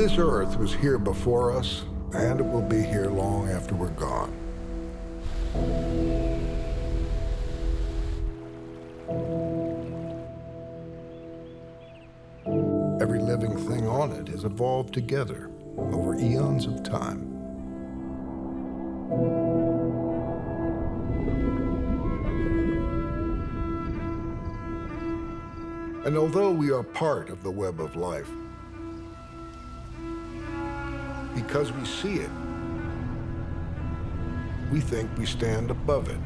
This Earth was here before us, and it will be here long after we're gone. Every living thing on it has evolved together over eons of time. And although we are part of the web of life, because we see it, we think we stand above it.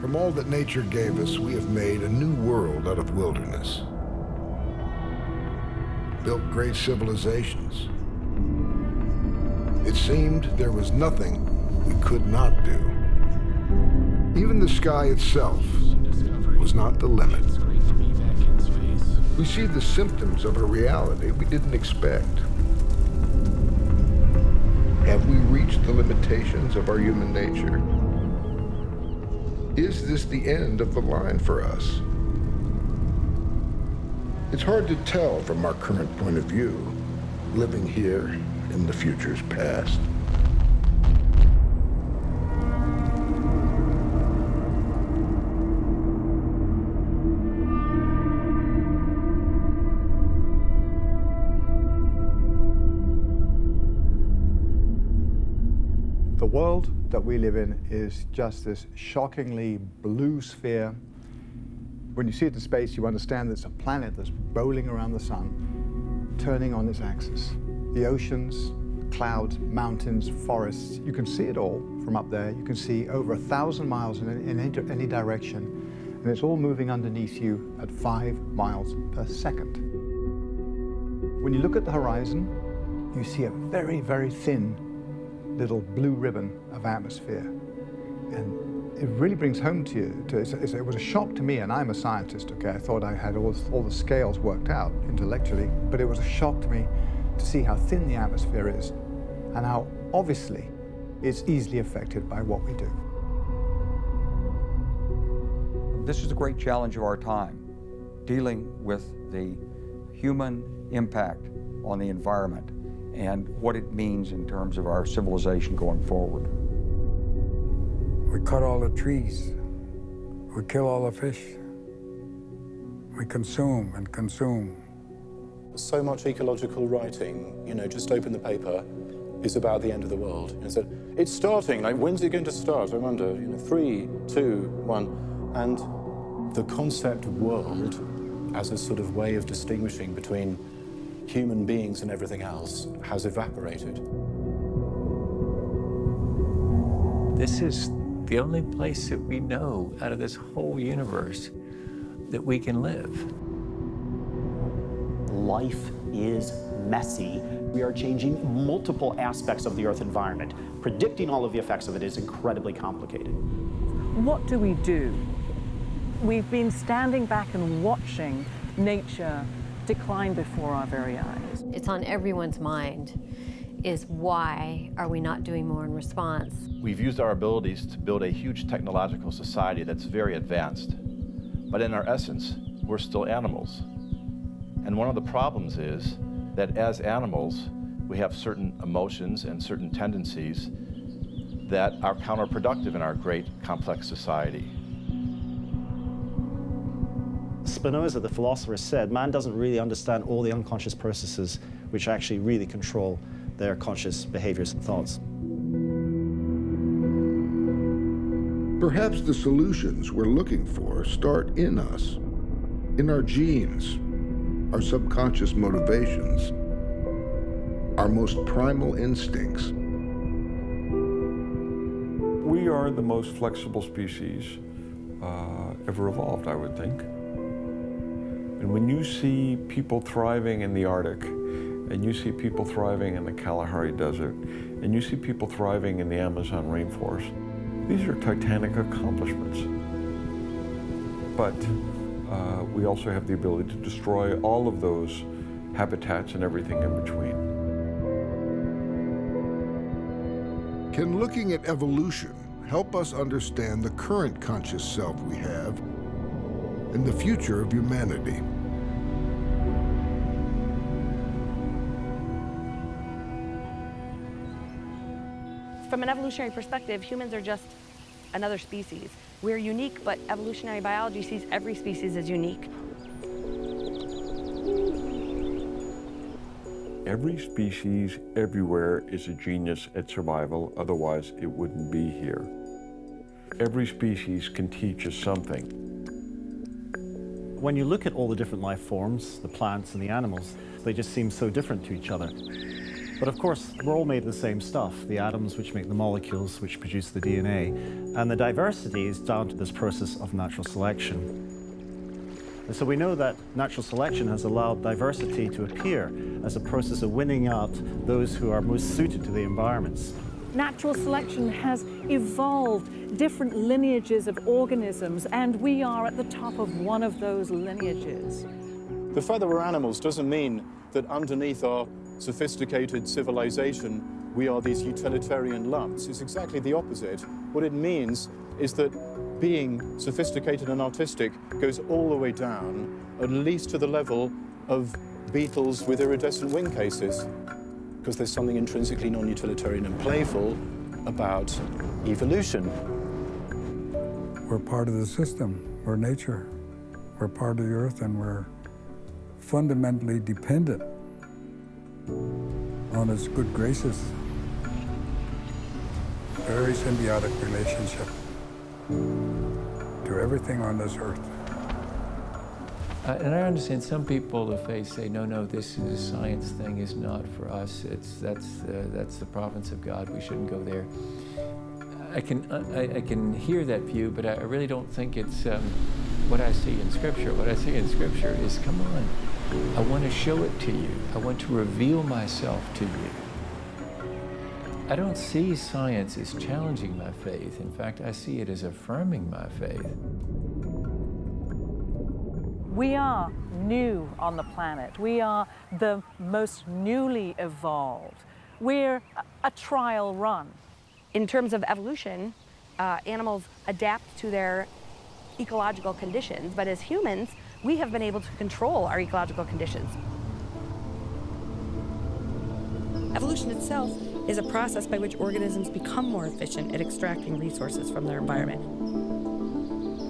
From all that nature gave us, we have made a new world out of wilderness, built great civilizations. It seemed there was nothing we could not do. Even the sky itself was not the limit. We see the symptoms of a reality we didn't expect. Have we reached the limitations of our human nature? Is this the end of the line for us? It's hard to tell from our current point of view, living here in the future's past. The world that we live in is just this shockingly blue sphere. When you see it in space, you understand that it's a planet that's rolling around the sun, turning on its axis. The oceans, clouds, mountains, forests, you can see it all from up there. You can see over 1,000 miles in any direction, and it's all moving underneath you at 5 miles per second. When you look at the horizon, you see a very, very thin little blue ribbon of atmosphere. And it really brings home to you, it was a shock to me, and I'm a scientist, okay? I thought I had all the scales worked out intellectually, but it was a shock to me to see how thin the atmosphere is and how obviously it's easily affected by what we do. This is a great challenge of our time, dealing with the human impact on the environment and what it means in terms of our civilization going forward. We cut all the trees. We kill all the fish. We consume and consume. So much ecological writing, just open the paper, is about the end of the world. So it's starting, like, when's it going to start? I wonder, 3, 2, 1. And the concept world as a sort of way of distinguishing between human beings and everything else has evaporated. This is the only place that we know out of this whole universe that we can live. Life is messy. We are changing multiple aspects of the Earth environment. Predicting all of the effects of it is incredibly complicated. What do we do? We've been standing back and watching nature decline before our very eyes. It's on everyone's mind, is why are we not doing more in response? We've used our abilities to build a huge technological society that's very advanced. But in our essence, we're still animals. And one of the problems is that as animals, we have certain emotions and certain tendencies that are counterproductive in our great complex society. Spinoza, the philosopher, said man doesn't really understand all the unconscious processes which actually really control their conscious behaviors and thoughts. Perhaps the solutions we're looking for start in us, in our genes, our subconscious motivations, our most primal instincts. We are the most flexible species ever evolved, I would think. And when you see people thriving in the Arctic, and you see people thriving in the Kalahari Desert, and you see people thriving in the Amazon rainforest, these are titanic accomplishments. But we also have the ability to destroy all of those habitats and everything in between. Can looking at evolution help us understand the current conscious self we have and the future of humanity. From an evolutionary perspective, humans are just another species. We're unique, but evolutionary biology sees every species as unique. Every species everywhere is a genius at survival, otherwise it wouldn't be here. Every species can teach us something. When you look at all the different life forms, the plants and the animals, they just seem so different to each other. But of course, we're all made of the same stuff, the atoms which make the molecules which produce the DNA, and the diversity is down to this process of natural selection. And so we know that natural selection has allowed diversity to appear as a process of winning out those who are most suited to the environments. Natural selection has evolved different lineages of organisms, and we are at the top of one of those lineages. The fact that we're animals doesn't mean that underneath our sophisticated civilization, we are these utilitarian lumps. It's exactly the opposite. What it means is that being sophisticated and artistic goes all the way down, at least to the level of beetles with iridescent wing cases, because there's something intrinsically non-utilitarian and playful about evolution. We're part of the system. We're nature. We're part of the earth, and we're fundamentally dependent on its good graces. Very symbiotic relationship to everything on this earth. And I understand some people, if they say, no, this is a science thing, is not for us. That's the province of God. We shouldn't go there. I can hear that view, but I really don't think it's what I see in Scripture. What I see in Scripture is, come on, I want to show it to you. I want to reveal myself to you. I don't see science as challenging my faith. In fact, I see it as affirming my faith. We are new on the planet. We are the most newly evolved. We're a trial run. In terms of evolution, animals adapt to their ecological conditions, but as humans, we have been able to control our ecological conditions. Evolution itself is a process by which organisms become more efficient at extracting resources from their environment.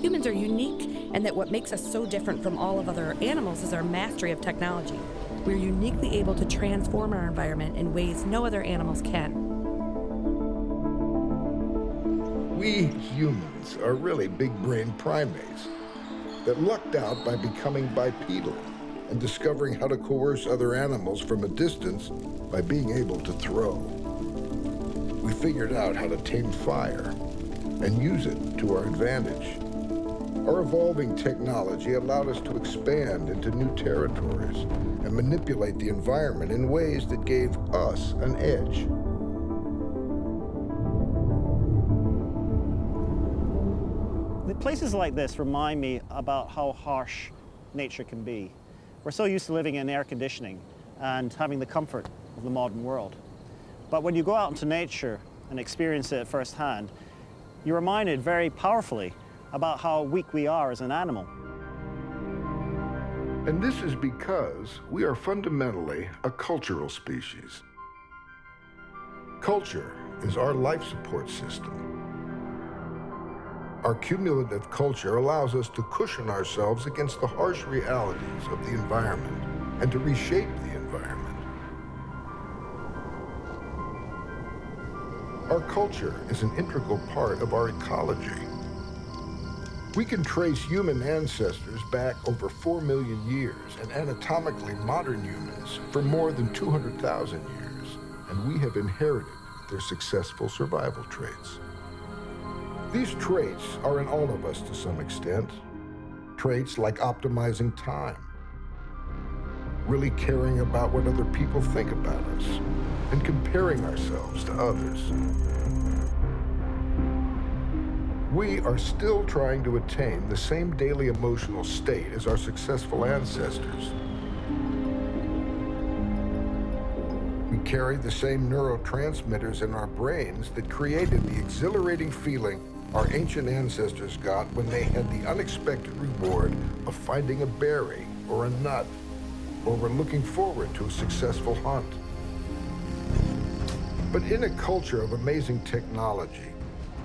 Humans are unique, and that what makes us so different from all of other animals is our mastery of technology. We're uniquely able to transform our environment in ways no other animals can. We humans are really big-brained primates that lucked out by becoming bipedal and discovering how to coerce other animals from a distance by being able to throw. We figured out how to tame fire and use it to our advantage. Our evolving technology allowed us to expand into new territories and manipulate the environment in ways that gave us an edge. Places like this remind me about how harsh nature can be. We're so used to living in air conditioning and having the comfort of the modern world. But when you go out into nature and experience it firsthand, you're reminded very powerfully about how weak we are as an animal. And this is because we are fundamentally a cultural species. Culture is our life support system. Our cumulative culture allows us to cushion ourselves against the harsh realities of the environment and to reshape the environment. Our culture is an integral part of our ecology. We can trace human ancestors back over 4 million years and anatomically modern humans for more than 200,000 years, and we have inherited their successful survival traits. These traits are in all of us to some extent. Traits like optimizing time, really caring about what other people think about us, and comparing ourselves to others. We are still trying to attain the same daily emotional state as our successful ancestors. We carry the same neurotransmitters in our brains that created the exhilarating feeling our ancient ancestors got when they had the unexpected reward of finding a berry or a nut, or were looking forward to a successful hunt. But in a culture of amazing technology,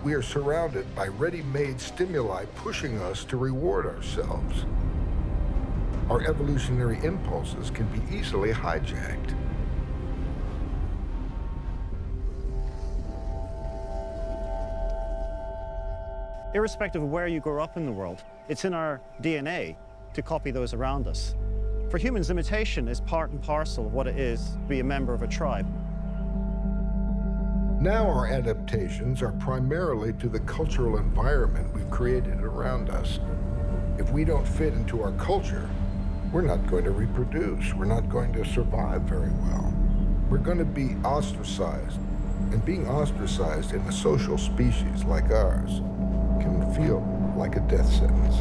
we are surrounded by ready-made stimuli pushing us to reward ourselves. Our evolutionary impulses can be easily hijacked. Irrespective of where you grow up in the world, it's in our DNA to copy those around us. For humans, imitation is part and parcel of what it is to be a member of a tribe. Now our adaptations are primarily to the cultural environment we've created around us. If we don't fit into our culture, we're not going to reproduce. We're not going to survive very well. We're going to be ostracized. And being ostracized in a social species like ours can feel like a death sentence.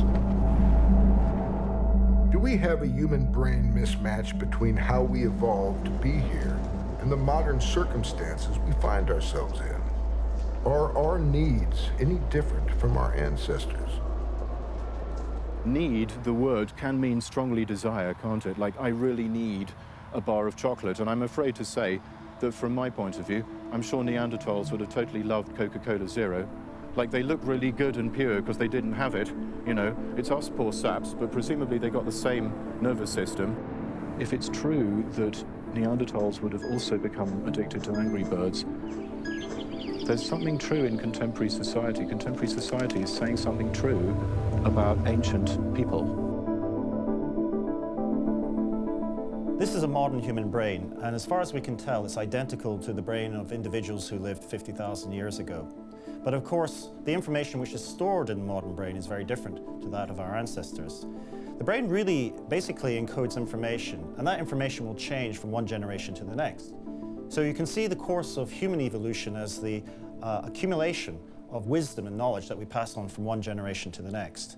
Do we have a human brain mismatch between how we evolved to be here and the modern circumstances we find ourselves in? Are our needs any different from our ancestors? Need, the word, can mean strongly desire, can't it? Like, I really need a bar of chocolate. And I'm afraid to say that from my point of view, I'm sure Neanderthals would have totally loved Coca-Cola Zero. Like, they look really good and pure because they didn't have it. You know, it's us poor saps, but presumably they got the same nervous system. If it's true that Neanderthals would have also become addicted to Angry Birds, there's something true in contemporary society. Contemporary society is saying something true about ancient people. This is a modern human brain, and as far as we can tell, it's identical to the brain of individuals who lived 50,000 years ago. But of course, the information which is stored in the modern brain is very different to that of our ancestors. The brain really basically encodes information, and that information will change from one generation to the next. So you can see the course of human evolution as the accumulation of wisdom and knowledge that we pass on from one generation to the next.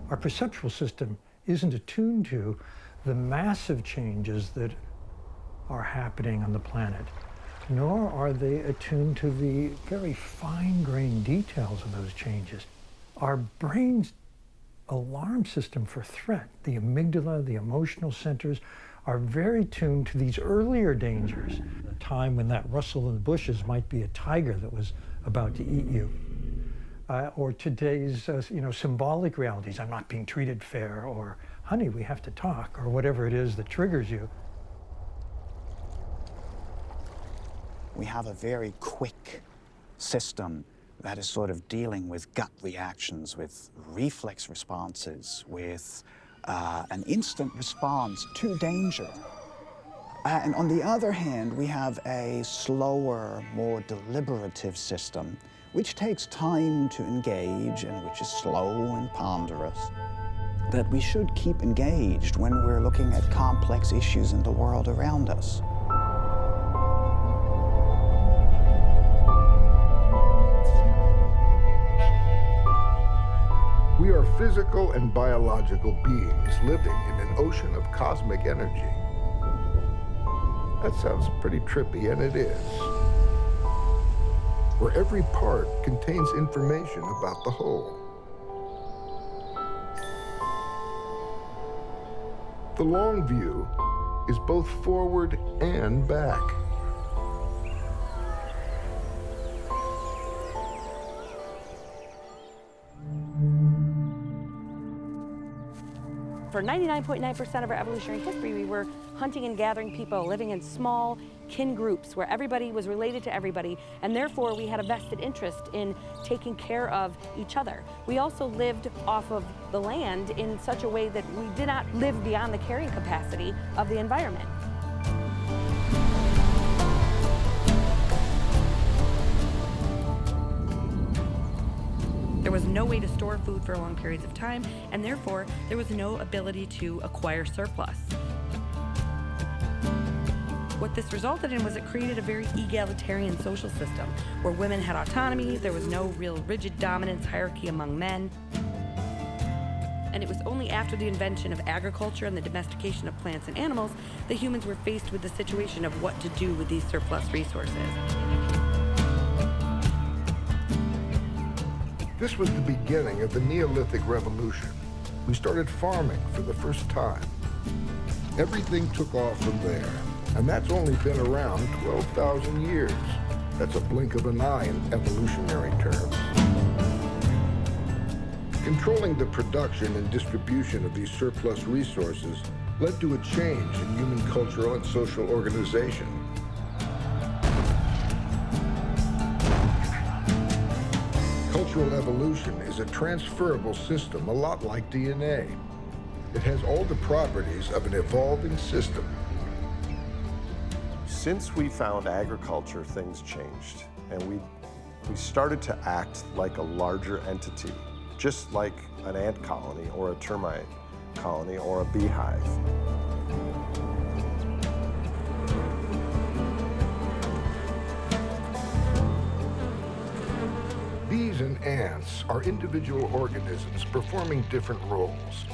Our perceptual system isn't attuned to the massive changes that are happening on the planet, nor are they attuned to the very fine-grained details of those changes. Our brain's alarm system for threat, the amygdala, the emotional centers, are very tuned to these earlier dangers, a time when that rustle in the bushes might be a tiger that was about to eat you. Or today's symbolic realities, I'm not being treated fair, or honey, we have to talk, or whatever it is that triggers you. We have a very quick system that is sort of dealing with gut reactions, with reflex responses, with an instant response to danger. And on the other hand, we have a slower, more deliberative system, which takes time to engage and which is slow and ponderous, that we should keep engaged when we're looking at complex issues in the world around us. We are physical and biological beings living in an ocean of cosmic energy. That sounds pretty trippy, and it is. Where every part contains information about the whole. The long view is both forward and back. For 99.9% of our evolutionary history, we were hunting and gathering people, living in small kin groups where everybody was related to everybody, and therefore we had a vested interest in taking care of each other. We also lived off of the land in such a way that we did not live beyond the carrying capacity of the environment. There was no way to store food for long periods of time, and therefore there was no ability to acquire surplus. What this resulted in was it created a very egalitarian social system where women had autonomy, there was no real rigid dominance hierarchy among men. and it was only after the invention of agriculture and the domestication of plants and animals that humans were faced with the situation of what to do with these surplus resources. This was the beginning of the Neolithic Revolution. We started farming for the first time. Everything took off from there, and that's only been around 12,000 years. That's a blink of an eye in evolutionary terms. Controlling the production and distribution of these surplus resources led to a change in human cultural and social organization. Cultural evolution is a transferable system, a lot like DNA. It has all the properties of an evolving system. Since we found agriculture, things changed, and we started to act like a larger entity, just like an ant colony or a termite colony or a beehive. Bees and ants are individual organisms performing different roles.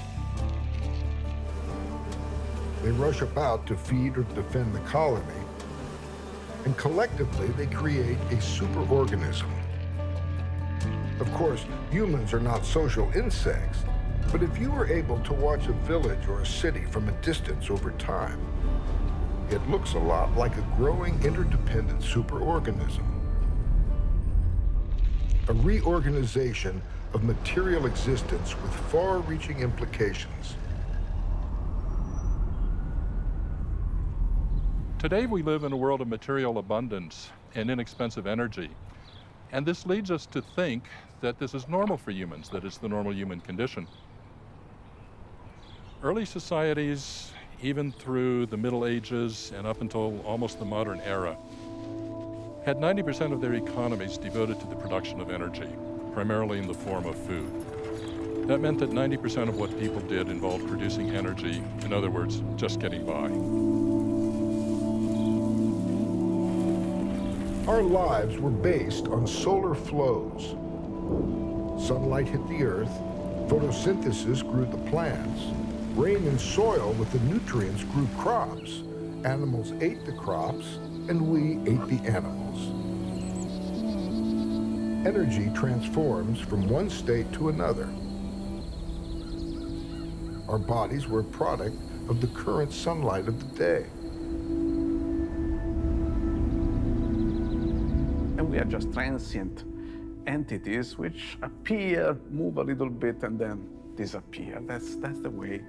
They rush about to feed or defend the colony, and collectively they create a superorganism. Of course, humans are not social insects, but if you were able to watch a village or a city from a distance over time, it looks a lot like a growing interdependent superorganism. A reorganization of material existence with far-reaching implications. Today we live in a world of material abundance and inexpensive energy. And this leads us to think that this is normal for humans, that it's the normal human condition. Early societies, even through the Middle Ages and up until almost the modern era, had 90% of their economies devoted to the production of energy, primarily in the form of food. That meant that 90% of what people did involved producing energy, in other words, just getting by. Our lives were based on solar flows. Sunlight hit the earth, photosynthesis grew the plants, rain and soil with the nutrients grew crops, animals ate the crops, and we ate the animals. Energy transforms from one state to another. Our bodies were a product of the current sunlight of the day. And we are just transient entities which appear, move a little bit, and then disappear. That's the way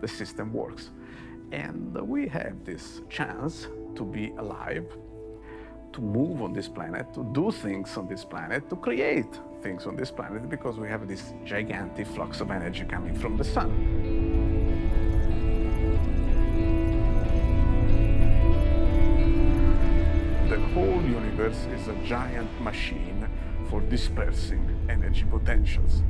the system works. And we have this chance to be alive, to move on this planet, to do things on this planet, to create things on this planet, because we have this gigantic flux of energy coming from the sun. The whole universe is a giant machine for dispersing energy potentials.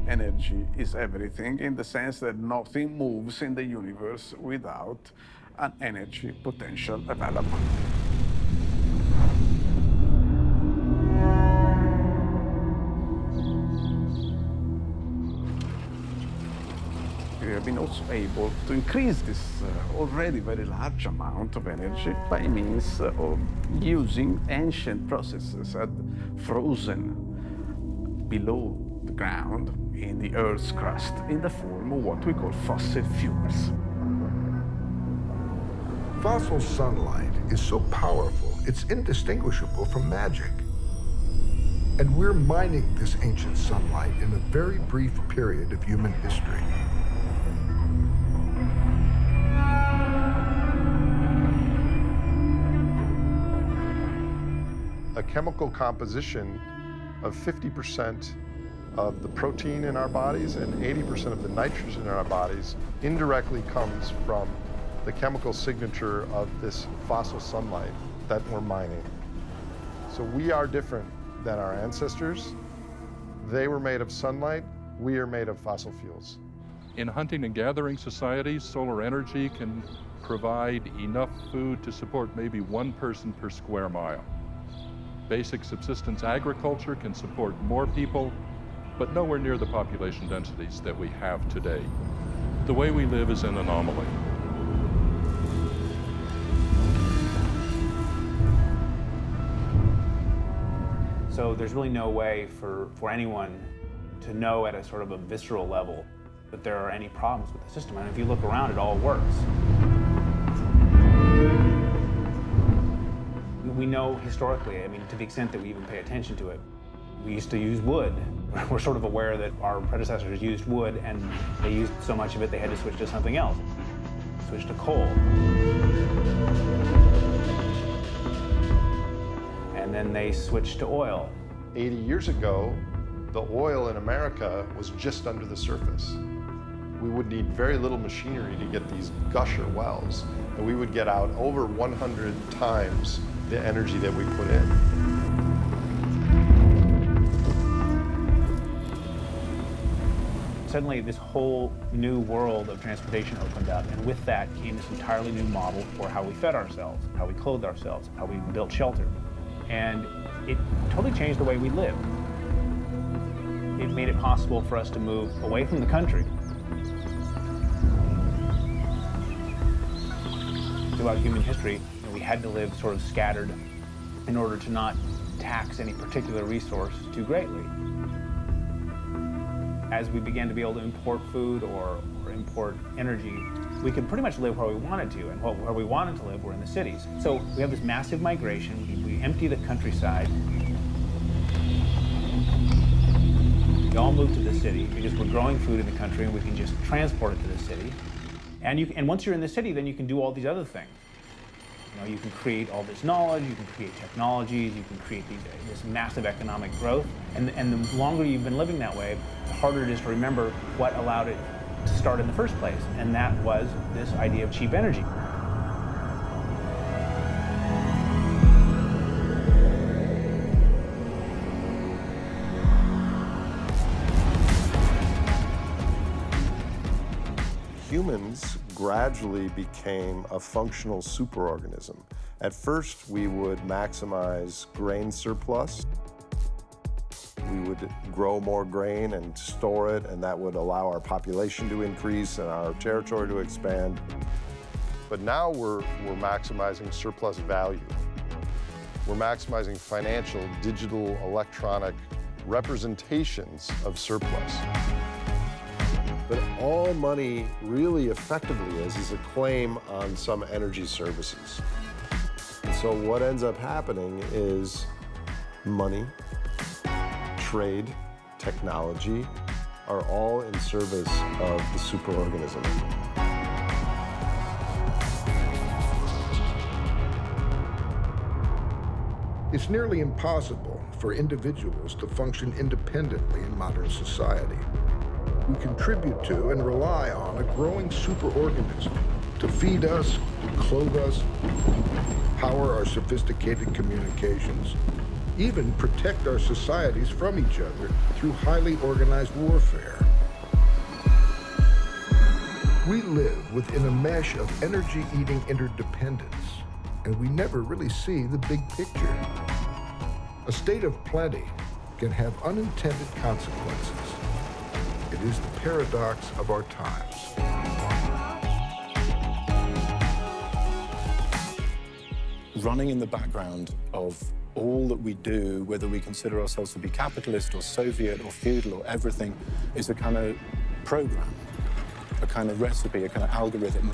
Energy is everything in the sense that nothing moves in the universe without an energy potential available. We have been also able to increase this already very large amount of energy by means of using ancient processes that frozen below the ground in the Earth's crust in the form of what we call fossil fuels. Fossil sunlight is so powerful, it's indistinguishable from magic. And we're mining this ancient sunlight in a very brief period of human history. A chemical composition of 50% of the protein in our bodies and 80% of the nitrogen in our bodies indirectly comes from the chemical signature of this fossil sunlight that we're mining. So we are different than our ancestors. They were made of sunlight, we are made of fossil fuels. In hunting and gathering societies, solar energy can provide enough food to support maybe one person per square mile. Basic subsistence agriculture can support more people but nowhere near the population densities that we have today. The way we live is an anomaly. So there's really no way for anyone to know at a sort of a visceral level that there are any problems with the system. And if you look around, it all works. We know historically, I mean, to the extent that we even pay attention to it, we used to use wood. We're sort of aware that our predecessors used wood, and they used so much of it they had to switch to something else. Switch to coal. And then they switched to oil. 80 years ago, the oil in America was just under the surface. We would need very little machinery to get these gusher wells, and we would get out over 100 times the energy that we put in. Suddenly, this whole new world of transportation opened up, and with that came this entirely new model for how we fed ourselves, how we clothed ourselves, how we built shelter. And it totally changed the way we live. It made it possible for us to move away from the country. Throughout human history, we had to live sort of scattered in order to not tax any particular resource too greatly. As we began to be able to import food or import energy, we could pretty much live where we wanted to, and where we wanted to live were in the cities. So we have this massive migration. We empty the countryside. We all move to the city because we're growing food in the country and we can just transport it to the city. And once you're in the city, then you can do all these other things. You know, you can create all this knowledge, you can create technologies, you can create this massive economic growth. And the longer you've been living that way, the harder it is to remember what allowed it to start in the first place. And that was this idea of cheap energy. Humans gradually became a functional superorganism. At first, we would maximize grain surplus. We would grow more grain and store it, and that would allow our population to increase and our territory to expand. But now we're maximizing surplus value. We're maximizing financial, digital, electronic representations of surplus. But all money really effectively is a claim on some energy services. And so what ends up happening is money, trade, technology are all in service of the superorganism. It's nearly impossible for individuals to function independently in modern society. We contribute to and rely on a growing superorganism to feed us, clothe us, power our sophisticated communications, even protect our societies from each other through highly organized warfare. We live within a mesh of energy-eating interdependence, and we never really see the big picture. A state of plenty can have unintended consequences. It is the paradox of our times. Running in the background of all that we do, whether we consider ourselves to be capitalist or Soviet or feudal or everything, is a kind of program, a kind of recipe, a kind of algorithm.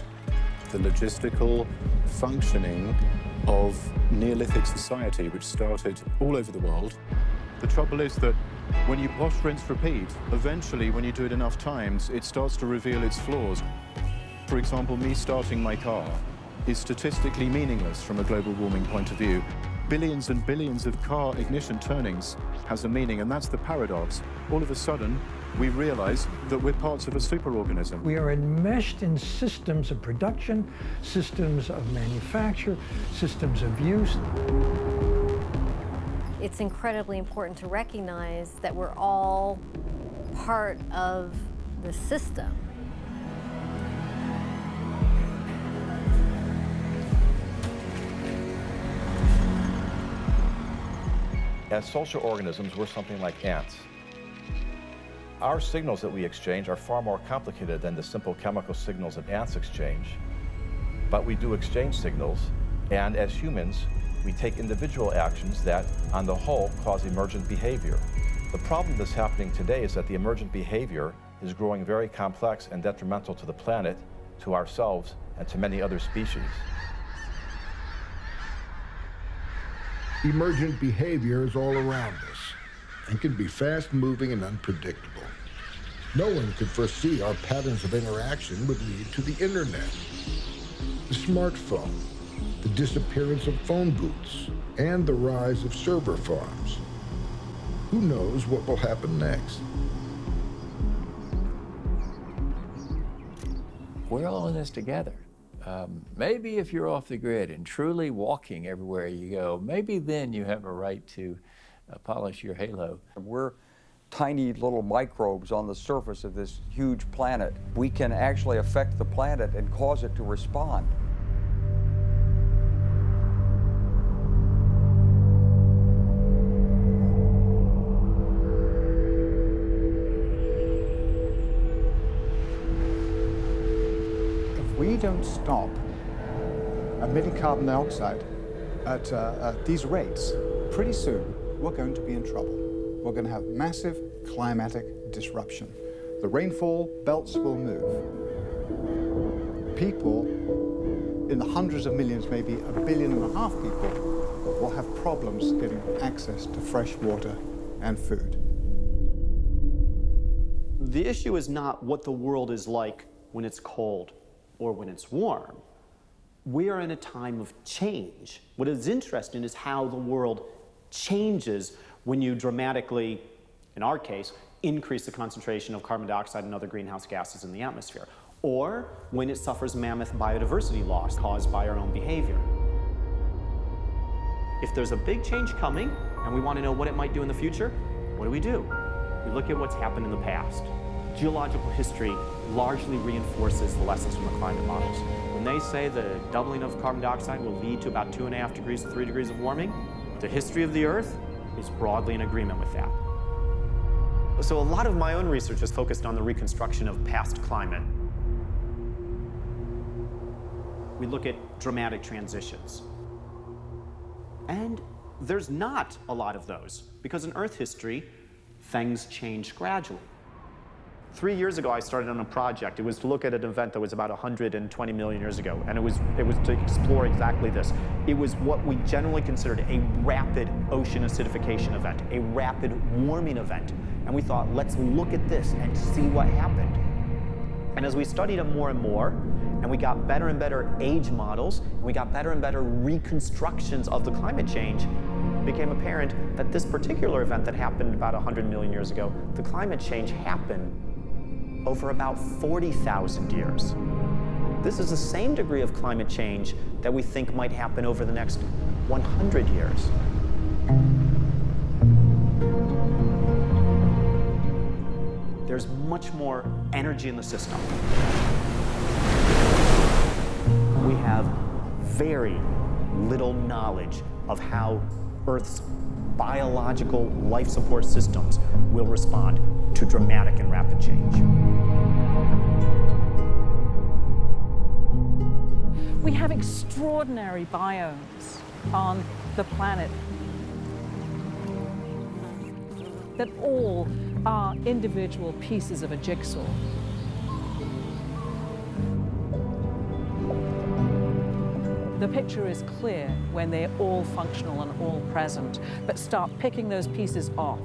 The logistical functioning of Neolithic society, which started all over the world. The trouble is that when you wash, rinse, repeat, eventually, when you do it enough times, it starts to reveal its flaws. For example, me starting my car is statistically meaningless from a global warming point of view. Billions and billions of car ignition turnings has a meaning, and that's the paradox. All of a sudden, we realize that we're parts of a superorganism. We are enmeshed in systems of production, systems of manufacture, systems of use. It's incredibly important to recognize that we're all part of the system. As social organisms, we're something like ants. Our signals that we exchange are far more complicated than the simple chemical signals that ants exchange. But we do exchange signals, and as humans, we take individual actions that, on the whole, cause emergent behavior. The problem that's happening today is that the emergent behavior is growing very complex and detrimental to the planet, to ourselves, and to many other species. Emergent behavior is all around us and can be fast-moving and unpredictable. No one could foresee our patterns of interaction would lead to the internet, the smartphone, the disappearance of phone booths, and the rise of server farms. Who knows what will happen next? We're all in this together. Maybe if you're off the grid and truly walking everywhere you go, maybe then you have a right to polish your halo. We're tiny little microbes on the surface of this huge planet. We can actually affect the planet and cause it to respond. We don't stop emitting carbon dioxide at these rates, pretty soon we're going to be in trouble. We're going to have massive climatic disruption. The rainfall belts will move. People, in the hundreds of millions, maybe 1.5 billion people, will have problems getting access to fresh water and food. The issue is not what the world is like when it's cold or when it's warm. We are in a time of change. What is interesting is how the world changes when you dramatically, in our case, increase the concentration of carbon dioxide and other greenhouse gases in the atmosphere, or when it suffers mammoth biodiversity loss caused by our own behavior. If there's a big change coming and we want to know what it might do in the future, what do? We look at what's happened in the past. Geological history largely reinforces the lessons from the climate models. When they say the doubling of carbon dioxide will lead to about 2.5 degrees to 3 degrees of warming, the history of the Earth is broadly in agreement with that. So a lot of my own research is focused on the reconstruction of past climate. We look at dramatic transitions. And there's not a lot of those, because in Earth history, things change gradually. 3 years ago, I started on a project. It was to look at an event that was about 120 million years ago, and it was to explore exactly this. It was what we generally considered a rapid ocean acidification event, a rapid warming event. And we thought, let's look at this and see what happened. And as we studied it more and more, and we got better and better age models, and we got better and better reconstructions of the climate change, it became apparent that this particular event that happened about 100 million years ago, the climate change happened over about 40,000 years. This is the same degree of climate change that we think might happen over the next 100 years. There's much more energy in the system. We have very little knowledge of how Earth's biological life support systems will respond to dramatic and rapid change. We have extraordinary biomes on the planet that all are individual pieces of a jigsaw. The picture is clear when they're all functional and all present, but start picking those pieces off,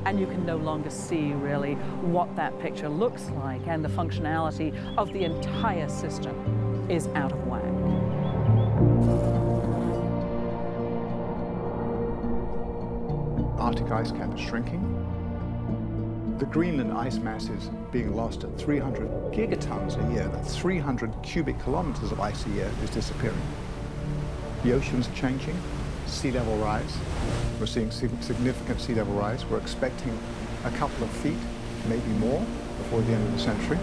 and you can no longer see really what that picture looks like, and the functionality of the entire system is out of whack. Arctic ice cap is shrinking. The Greenland ice mass is being lost at 300 gigatons a year. That's 300 cubic kilometers of ice a year is disappearing. The oceans are changing, sea level rise. We're seeing significant sea level rise. We're expecting a couple of feet, maybe more, before the end of the century.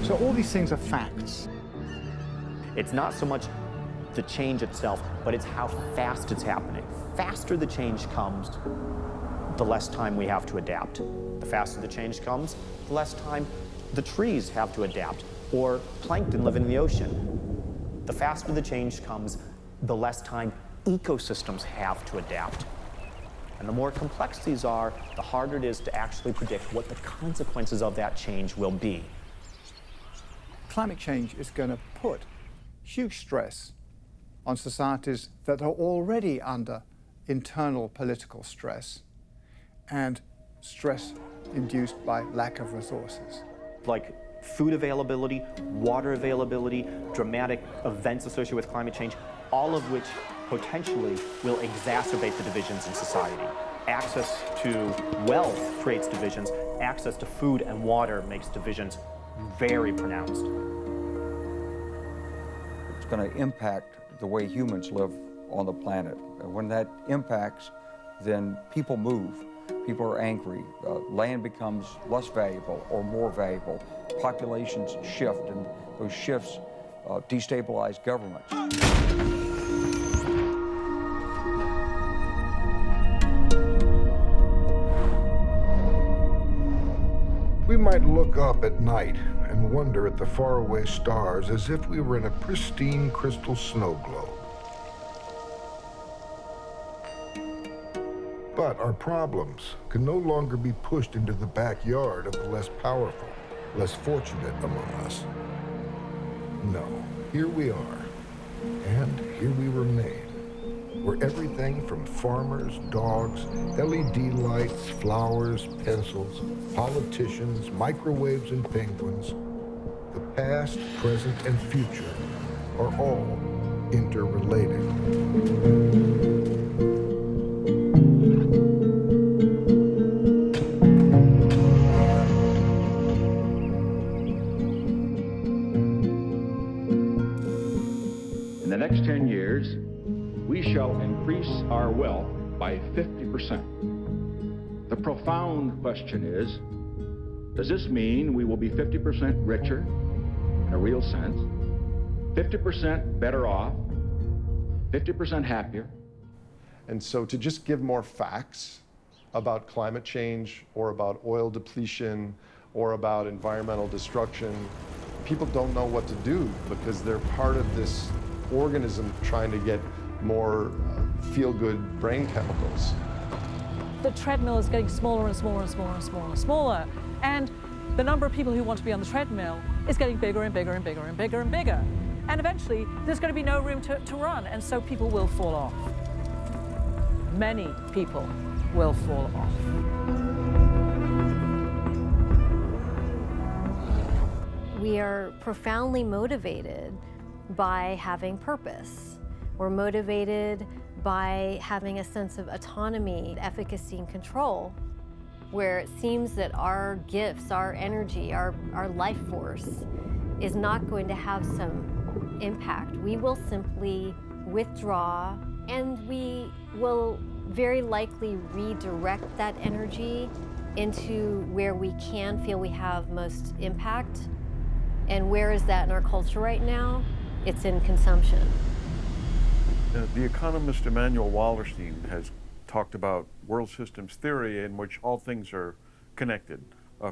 So all these things are facts. It's not so much the change itself, but it's how fast it's happening. Faster the change comes, the less time we have to adapt. The faster the change comes, the less time the trees have to adapt, or plankton living in the ocean. The faster the change comes, the less time ecosystems have to adapt. And the more complex these are, the harder it is to actually predict what the consequences of that change will be. Climate change is going to put huge stress on societies that are already under internal political stress and stress induced by lack of resources. Like food availability, water availability, dramatic events associated with climate change, all of which potentially will exacerbate the divisions in society. Access to wealth creates divisions. Access to food and water makes divisions very pronounced. It's going to impact the way humans live on the planet. When that impacts, then people move. People are angry. Land becomes less valuable or more valuable. Populations shift, and those shifts destabilize governments. We might look up at night and wonder at the faraway stars as if we were in a pristine crystal snow globe. But our problems can no longer be pushed into the backyard of the less powerful, less fortunate among us. No, here we are, and here we remain, where everything from farmers, dogs, LED lights, flowers, pencils, politicians, microwaves, and penguins, the past, present, and future are all interrelated. In the next 10 years, we shall increase our wealth by 50%. The profound question is, does this mean we will be 50% richer in a real sense, 50% better off, 50% happier? And so to just give more facts about climate change or about oil depletion or about environmental destruction, people don't know what to do because they're part of this organism trying to get more feel-good brain chemicals. The treadmill is getting smaller and smaller and smaller and smaller and smaller. And the number of people who want to be on the treadmill is getting bigger and bigger and bigger and bigger and bigger. And eventually, there's going to be no room to run, and so people will fall off. Many people will fall off. We are profoundly motivated by having purpose. We're motivated by having a sense of autonomy, efficacy, and control, where it seems that our gifts, our energy, our life force is not going to have some impact. We will simply withdraw, and we will very likely redirect that energy into where we can feel we have most impact. And where is that in our culture right now? It's in consumption. The economist Emanuel Wallerstein has talked about world systems theory in which all things are connected,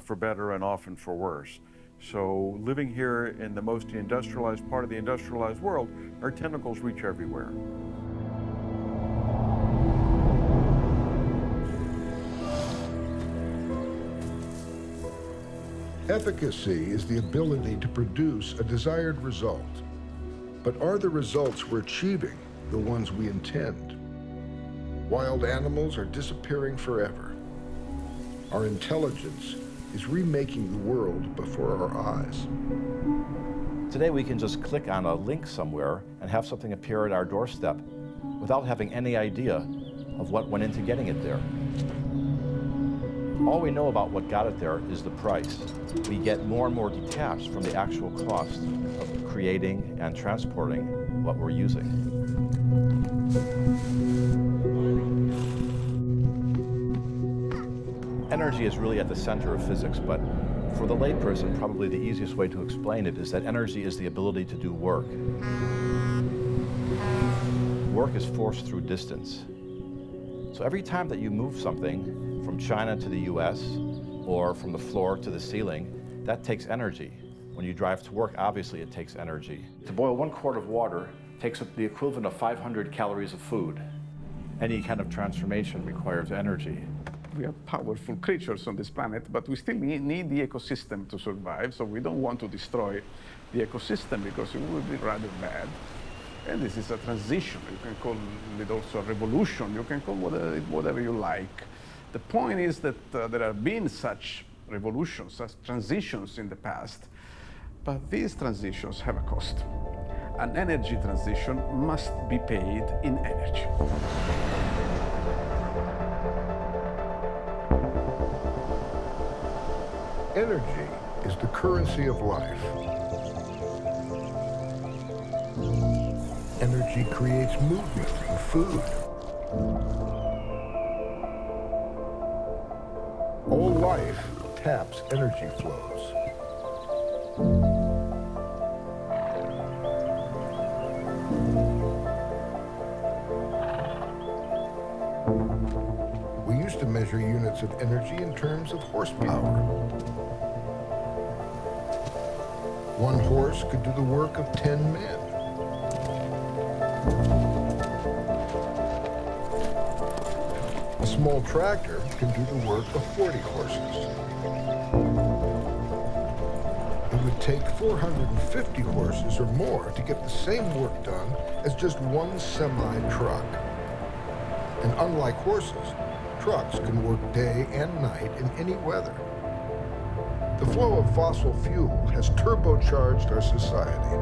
for better and often for worse. So living here in the most industrialized part of the industrialized world, our tentacles reach everywhere. Efficacy is the ability to produce a desired result. But are the results we're achieving the ones we intend? Wild animals are disappearing forever. Our intelligence is remaking the world before our eyes. Today we can just click on a link somewhere and have something appear at our doorstep without having any idea of what went into getting it there. All we know about what got it there is the price. We get more and more detached from the actual cost of creating and transporting what we're using. Energy is really at the center of physics, but for the layperson, probably the easiest way to explain it is that energy is the ability to do work. Work is forced through distance. So every time that you move something, from China to the US, or from the floor to the ceiling, that takes energy. When you drive to work, obviously it takes energy. To boil 1 quart of water takes the equivalent of 500 calories of food. Any kind of transformation requires energy. We are powerful creatures on this planet, but we still need the ecosystem to survive, so we don't want to destroy the ecosystem because it would be rather bad. And this is a transition. You can call it also a revolution. You can call it whatever you like. The point is that there have been such revolutions, such transitions in the past, but these transitions have a cost. An energy transition must be paid in energy. Energy is the currency of life. Energy creates movement and food. All life taps energy flows. We used to measure units of energy in terms of horsepower. 1 horse could do the work of 10 men. A small tractor can do the work of 40 horses. It would take 450 horses or more to get the same work done as just 1 semi-truck. And unlike horses, trucks can work day and night in any weather. The flow of fossil fuel has turbocharged our society.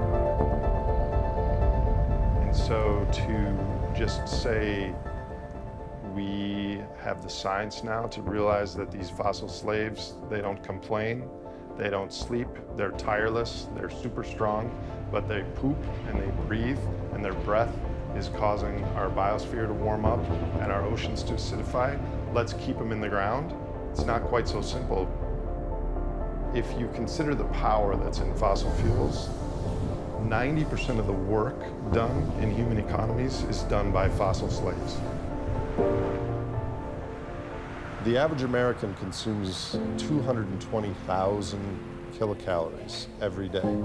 And so to just say we have the science now to realize that these fossil slaves, they don't complain, they don't sleep, they're tireless, they're super strong, but they poop and they breathe, and their breath is causing our biosphere to warm up and our oceans to acidify. Let's keep them in the ground. It's not quite so simple. If you consider the power that's in fossil fuels, 90% of the work done in human economies is done by fossil slaves. The average American consumes 220,000 kilocalories every day.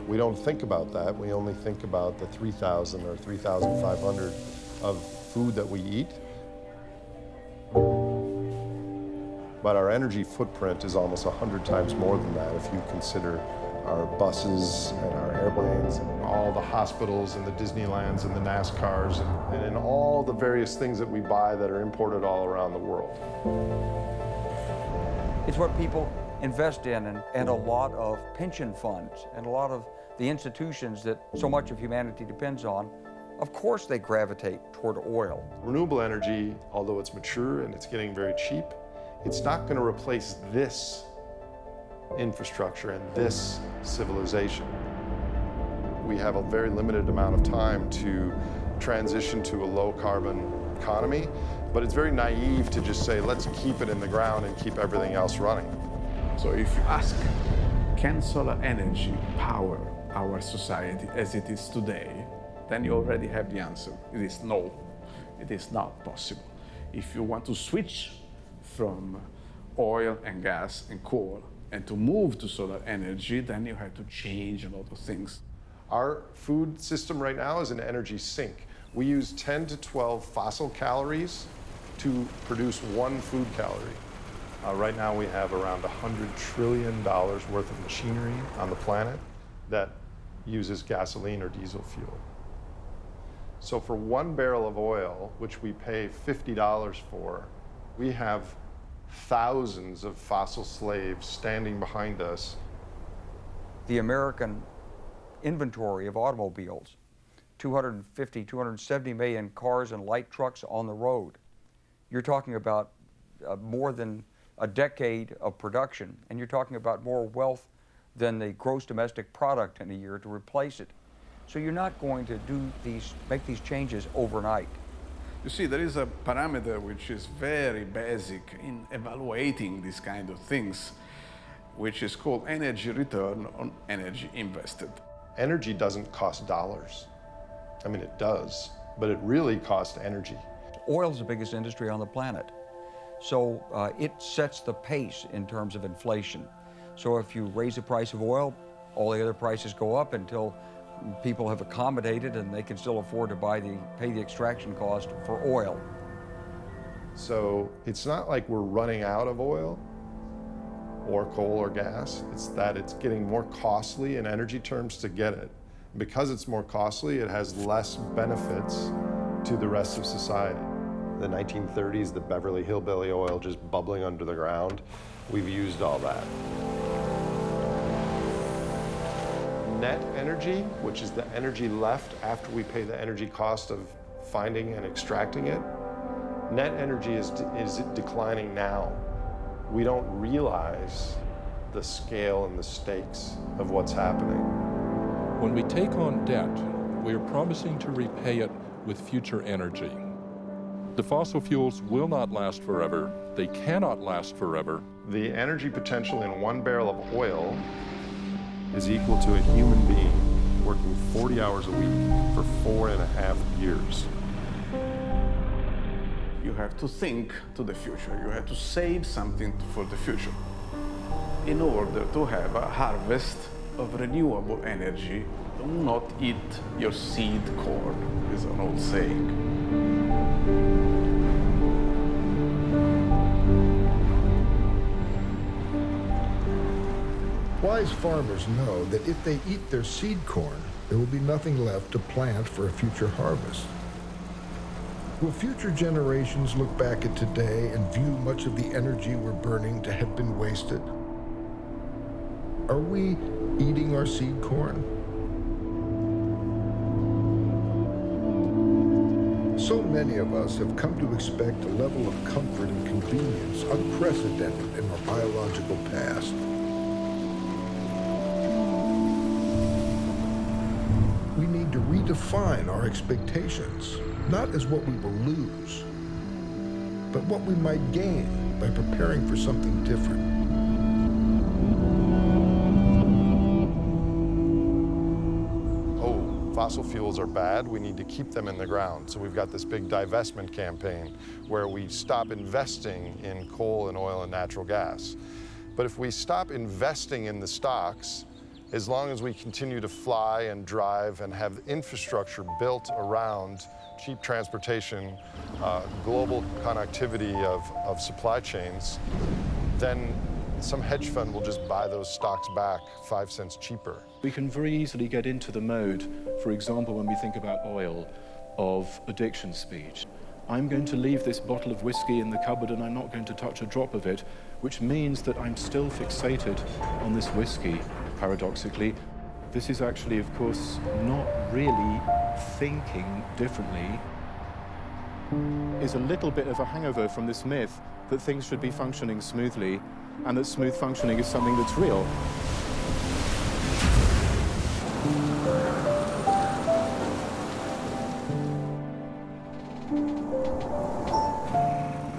We don't think about that. We only think about the 3,000 or 3,500 of food that we eat. But our energy footprint is almost 100 times more than that if you consider our buses and our airplanes and all the hospitals and the Disneylands and the NASCARs and all the various things that we buy that are imported all around the world. It's what people invest in, and a lot of pension funds and a lot of the institutions that so much of humanity depends on, of course they gravitate toward oil. Renewable energy, although it's mature and it's getting very cheap, it's not going to replace this infrastructure and this civilization. We have a very limited amount of time to transition to a low-carbon economy, but it's very naive to just say, let's keep it in the ground and keep everything else running. So if you ask, can solar energy power our society as it is today, then you already have the answer. It is no, it is not possible. If you want to switch from oil and gas and coal and to move to solar energy, then you have to change a lot of things. Our food system right now is an energy sink. We use 10 to 12 fossil calories to produce 1 food calorie. Right now we have around $100 trillion worth of machinery on the planet that uses gasoline or diesel fuel. So for 1 barrel of oil, which we pay $50 for, we have thousands of fossil slaves standing behind us. The American inventory of automobiles, 250, 270 million cars and light trucks on the road. You're talking about more than a decade of production, and you're talking about more wealth than the gross domestic product in a year to replace it. So you're not going to make these changes overnight. You see, there is a parameter which is very basic in evaluating these kind of things, which is called energy return on energy invested. Energy doesn't cost dollars. I mean, it does, but it really costs energy. Oil is the biggest industry on the planet. So it sets the pace in terms of inflation. So if you raise the price of oil, all the other prices go up until people have accommodated and they can still afford to pay the extraction cost for oil. So it's not like we're running out of oil or coal or gas. It's that it's getting more costly in energy terms to get it. Because it's more costly, it has less benefits to the rest of society. The 1930s, the Beverly Hillbilly oil just bubbling under the ground, we've used all that. Net energy, which is the energy left after we pay the energy cost of finding and extracting it, net energy is declining now. We don't realize the scale and the stakes of what's happening. When we take on debt, we are promising to repay it with future energy. The fossil fuels will not last forever. They cannot last forever. The energy potential in 1 barrel of oil is equal to a human being working 40 hours a week for 4.5 years. You have to think to the future. You have to save something for the future. In order to have a harvest of renewable energy, do not eat your seed corn, is an old saying. Wise farmers know that if they eat their seed corn, there will be nothing left to plant for a future harvest. Will future generations look back at today and view much of the energy we're burning to have been wasted? Are we eating our seed corn? So many of us have come to expect a level of comfort and convenience unprecedented in our biological past. We need to redefine our expectations, not as what we will lose, but what we might gain by preparing for something different. Oh, fossil fuels are bad, we need to keep them in the ground. So we've got this big divestment campaign where we stop investing in coal and oil and natural gas. But if we stop investing in the stocks, as long as we continue to fly and drive and have infrastructure built around cheap transportation, global connectivity of supply chains, then some hedge fund will just buy those stocks back 5 cents cheaper. We can very easily get into the mode, for example, when we think about oil, of addiction speech. I'm going to leave this bottle of whiskey in the cupboard and I'm not going to touch a drop of it, which means that I'm still fixated on this whiskey. Paradoxically, this is actually, of course, not really thinking differently. Is a little bit of a hangover from this myth that things should be functioning smoothly and that smooth functioning is something that's real.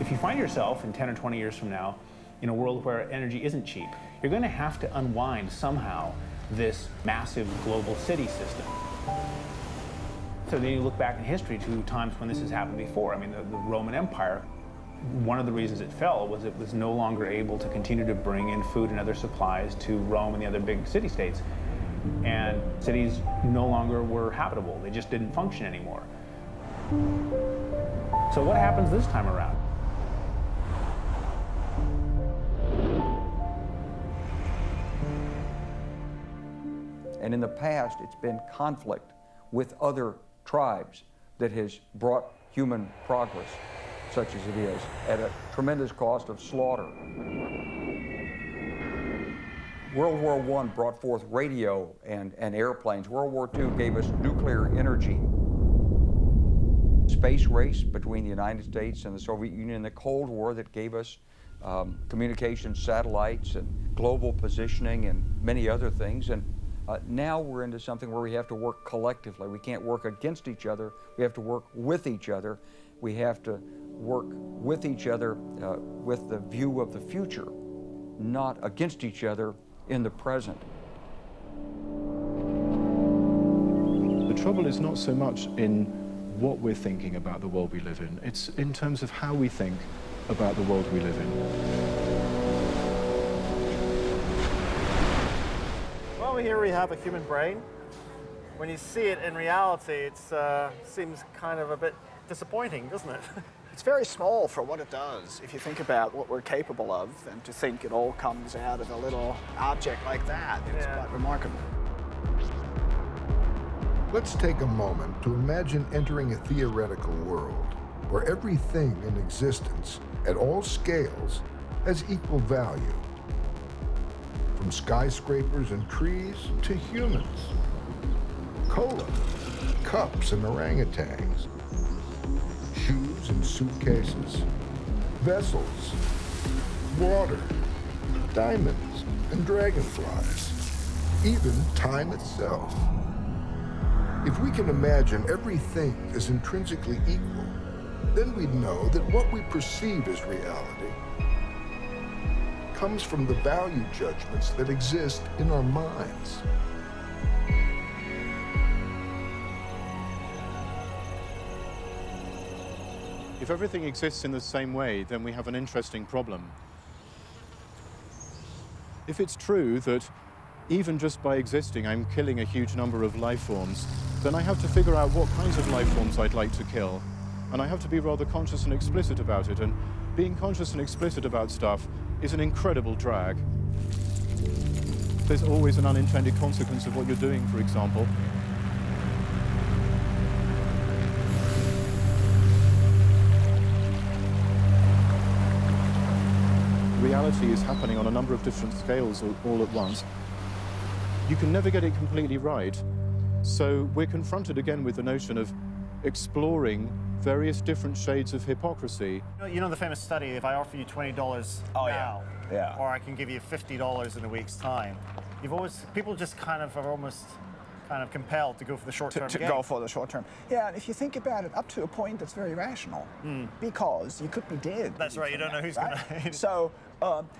If you find yourself in 10 or 20 years from now in a world where energy isn't cheap, you're going to have to unwind somehow this massive global city system. So then you look back in history to times when this has happened before. I mean, the Roman Empire, one of the reasons it fell was it was no longer able to continue to bring in food and other supplies to Rome and the other big city-states. And cities no longer were habitable. They just didn't function anymore. So what happens this time around? And in the past, it's been conflict with other tribes that has brought human progress, such as it is, at a tremendous cost of slaughter. World War I brought forth radio and airplanes. World War II gave us nuclear energy. Space race between the United States and the Soviet Union, the Cold War that gave us communication satellites and global positioning and many other things. And now we're into something where we have to work collectively. We can't work against each other. We have to work with each other. We have to work with each other with the view of the future, not against each other in the present. The trouble is not so much in what we're thinking about the world we live in. It's in terms of how we think about the world we live in. Well, here we have a human brain. When you see it in reality, it seems kind of a bit disappointing, doesn't it? It's very small for what it does. If you think about what we're capable of, and to think it all comes out of a little object like that, it's quite remarkable. Let's take a moment to imagine entering a theoretical world where everything in existence, at all scales, has equal value. From skyscrapers and trees to humans. Cola, cups and orangutans. Shoes and suitcases. Vessels. Water. Diamonds and dragonflies. Even time itself. If we can imagine everything as intrinsically equal, then we'd know that what we perceive as reality comes from the value judgments that exist in our minds. If everything exists in the same way, then we have an interesting problem. If it's true that even just by existing, I'm killing a huge number of life forms, then I have to figure out what kinds of life forms I'd like to kill. And I have to be rather conscious and explicit about it. And being conscious and explicit about stuff is an incredible drag. There's always an unintended consequence of what you're doing, for example. Reality is happening on a number of different scales all at once. You can never get it completely right. So we're confronted again with the notion of exploring various different shades of hypocrisy. You know the famous study, if I offer you $20 now, or I can give you $50 in a week's time, people just kind of are almost compelled to go for the short-term gain. Go for the short term. Yeah, and if you think about it, up to a point, that's very rational. Because you could be dead. That's right, you don't know who's going to... So,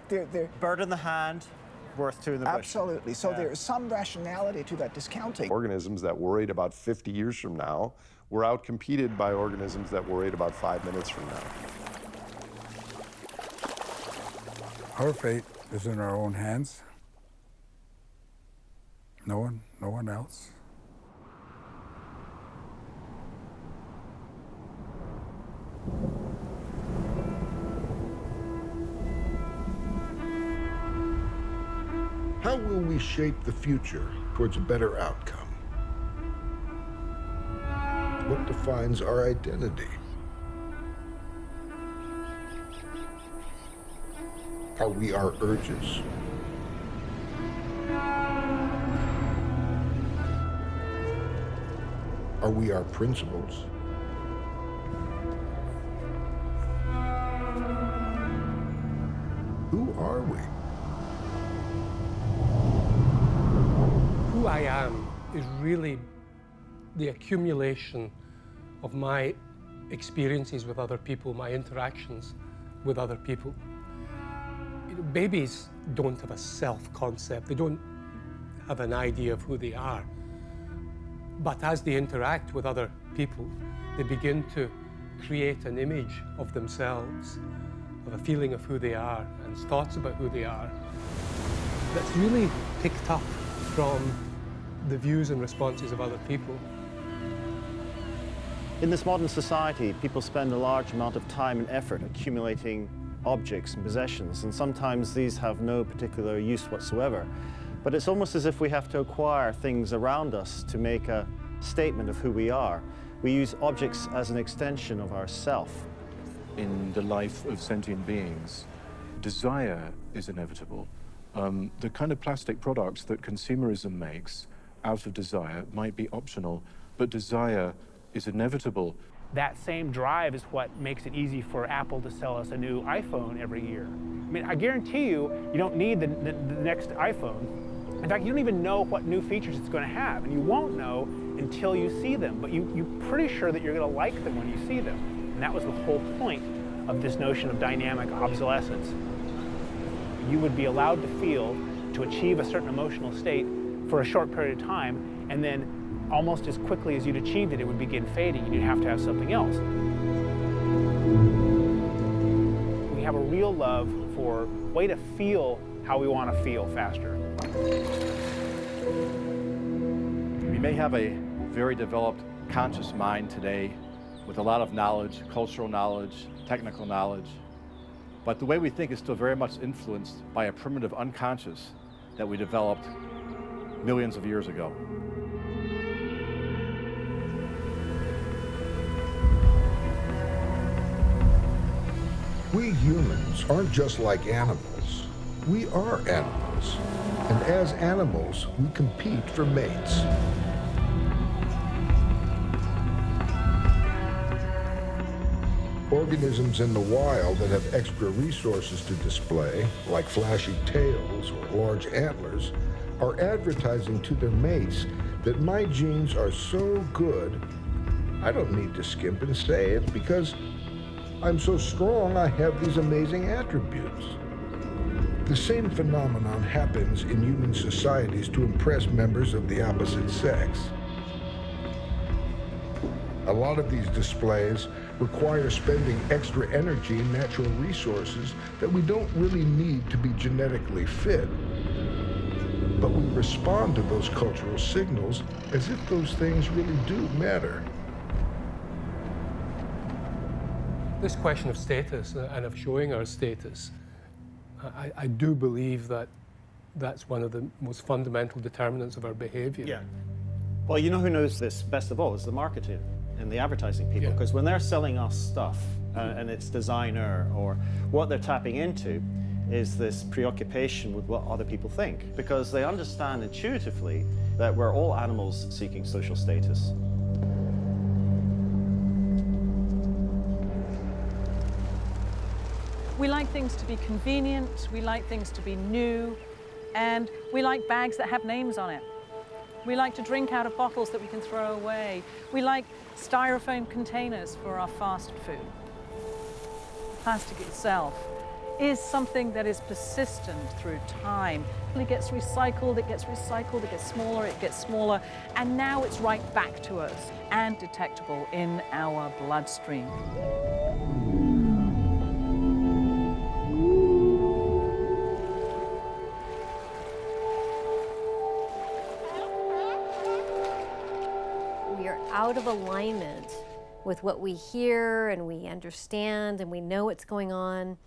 they're... Bird in the hand, worth two in the bush. Absolutely. So there is some rationality to that discounting. Organisms that worried about 50 years from now were outcompeted by organisms that worried about 5 minutes from now. Our fate is in our own hands. No one else. How will we shape the future towards a better outcome? What defines our identity? Are we our urges? Are we our principles? Who are we? Who I am is really the accumulation of my experiences with other people, my interactions with other people. You know, babies don't have a self-concept. They don't have an idea of who they are. But as they interact with other people, they begin to create an image of themselves, of a feeling of who they are, and thoughts about who they are. That's really picked up from the views and responses of other people. In this modern society, people spend a large amount of time and effort accumulating objects and possessions, and sometimes these have no particular use whatsoever. But it's almost as if we have to acquire things around us to make a statement of who we are. We use objects as an extension of ourself. In the life of sentient beings, desire is inevitable. The kind of plastic products that consumerism makes out of desire might be optional, but desire is inevitable. That same drive is what makes it easy for Apple to sell us a new iPhone every year. I mean, I guarantee you don't need the next iPhone. In fact, you don't even know what new features it's going to have, and you won't know until you see them, but you're pretty sure that you're going to like them when you see them. And that was the whole point of this notion of dynamic obsolescence. You would be allowed to feel, to achieve a certain emotional state for a short period of time, and then almost as quickly as you'd achieved it, it would begin fading, and you'd have to have something else. real love for a way to feel how we want to feel faster. We may have a very developed conscious mind today with a lot of knowledge, cultural knowledge, technical knowledge, but the way we think is still very much influenced by a primitive unconscious that we developed millions of years ago. We humans aren't just like animals. We are animals. And as animals, we compete for mates. Organisms in the wild that have extra resources to display, like flashy tails or large antlers, are advertising to their mates that my genes are so good, I don't need to skimp and save because I'm so strong I have these amazing attributes. The same phenomenon happens in human societies to impress members of the opposite sex. A lot of these displays require spending extra energy and natural resources that we don't really need to be genetically fit. But we respond to those cultural signals as if those things really do matter. This question of status and of showing our status, I do believe that that's one of the most fundamental determinants of our behavior. Yeah. Well, you know who knows this best of all is the marketing and the advertising people, because when they're selling us stuff and it's designer, or what they're tapping into is this preoccupation with what other people think, because they understand intuitively that we're all animals seeking social status. We like things to be convenient, we like things to be new, and we like bags that have names on it. We like to drink out of bottles that we can throw away. We like styrofoam containers for our fast food. Plastic itself is something that is persistent through time. It gets recycled, it gets recycled, it gets smaller, and now it's right back to us and detectable in our bloodstream. Out of alignment with what we hear and we understand and we know what's going on,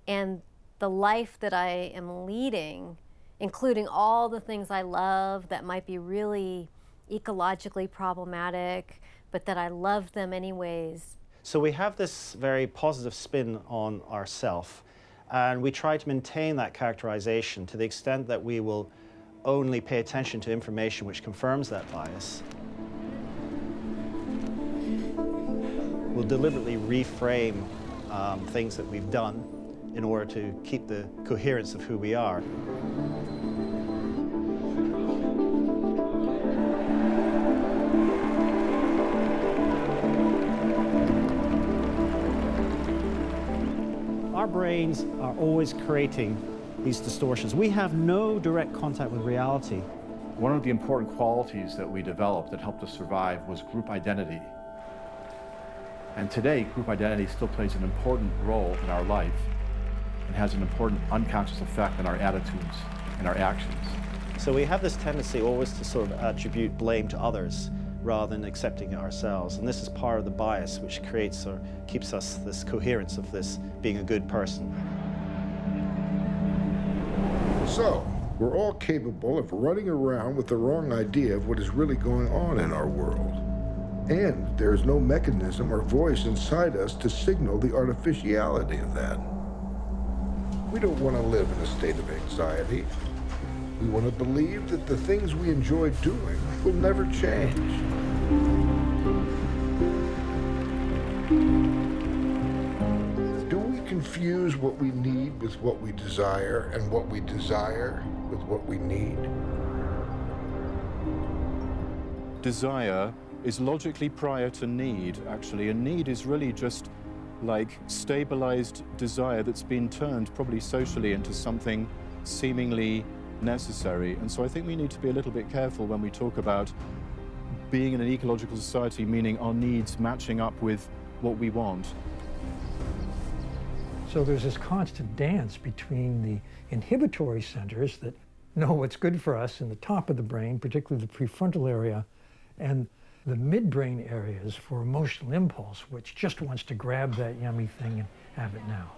and the life that I am leading, including all the things I love that might be really ecologically problematic, but that I love them anyways. So we have this very positive spin on ourself, and we try to maintain that characterization to the extent that we will only pay attention to information which confirms that bias. We'll deliberately reframe things that we've done in order to keep the coherence of who we are. Our brains are always creating these distortions. We have no direct contact with reality. One of the important qualities that we developed that helped us survive was group identity. And today, group identity still plays an important role in our life and has an important unconscious effect on our attitudes and our actions. So we have this tendency always to sort of attribute blame to others rather than accepting it ourselves. And this is part of the bias which creates or keeps us this coherence of this being a good person. So, we're all capable of running around with the wrong idea of what is really going on in our world. And there is no mechanism or voice inside us to signal the artificiality of that. We don't want to live in a state of anxiety. We want to believe that the things we enjoy doing will never change. Do we confuse what we need with what we desire, and what we desire with what we need? Desire is logically prior to need, actually, and need is really just like stabilized desire that's been turned probably socially into something seemingly necessary. And so I think we need to be a little bit careful when we talk about being in an ecological society, meaning our needs matching up with what we want. So there's this constant dance between the inhibitory centers that know what's good for us in the top of the brain, particularly the prefrontal area, and the midbrain areas for emotional impulse, which just wants to grab that yummy thing and have it now.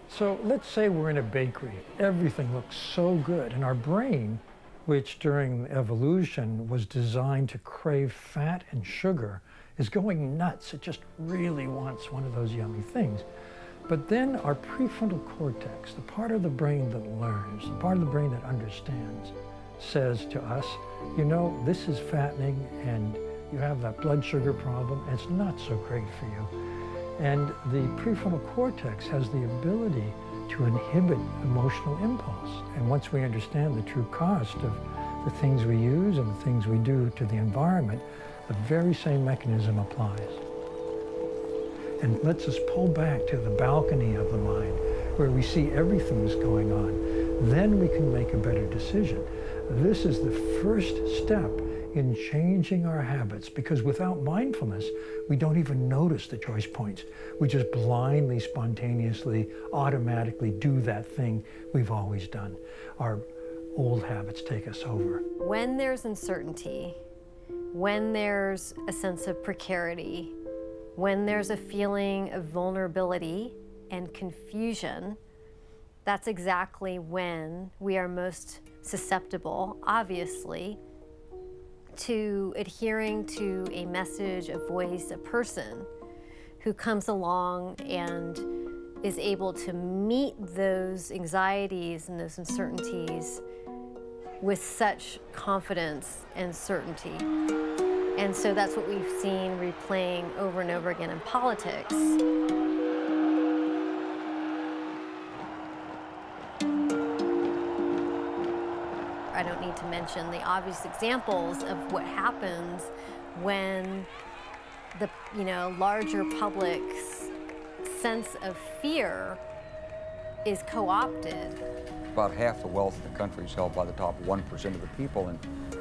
So let's say we're in a bakery. Everything looks so good, and our brain, which during evolution was designed to crave fat and sugar, is going nuts. It just really wants one of those yummy things. But then our prefrontal cortex, the part of the brain that learns, the part of the brain that understands, says to us, you know, this is fattening and you have that blood sugar problem, and it's not so great for you. And the prefrontal cortex has the ability to inhibit emotional impulse. And once we understand the true cost of the things we use and the things we do to the environment, the very same mechanism applies. And lets us pull back to the balcony of the mind where we see everything that's going on. Then we can make a better decision. This is the first step in changing our habits, because without mindfulness, we don't even notice the choice points. We just blindly, spontaneously, automatically do that thing we've always done. Our old habits take us over. When there's uncertainty, when there's a sense of precarity, when there's a feeling of vulnerability and confusion, that's exactly when we are most susceptible, obviously, to adhering to a message, a voice, a person who comes along and is able to meet those anxieties and those uncertainties with such confidence and certainty. And so that's what we've seen replaying over and over again in politics. I don't need to mention the obvious examples of what happens when the larger public's sense of fear is co-opted. About half the wealth of the country is held by the top 1% of the people, and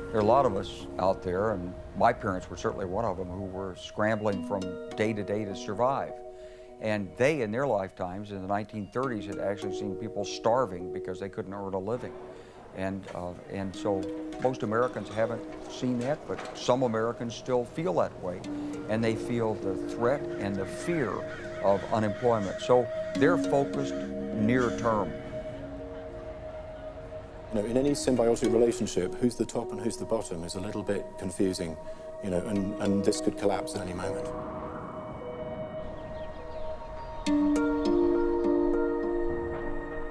there are a lot of us out there, and my parents were certainly one of them, who were scrambling from day to day to survive. And they, in their lifetimes, in the 1930s, had actually seen people starving because they couldn't earn a living. And so most Americans haven't seen that, but some Americans still feel that way. And they feel the threat and the fear of unemployment. So they're focused near term. In any symbiotic relationship, who's the top and who's the bottom is a little bit confusing, and this could collapse at any moment.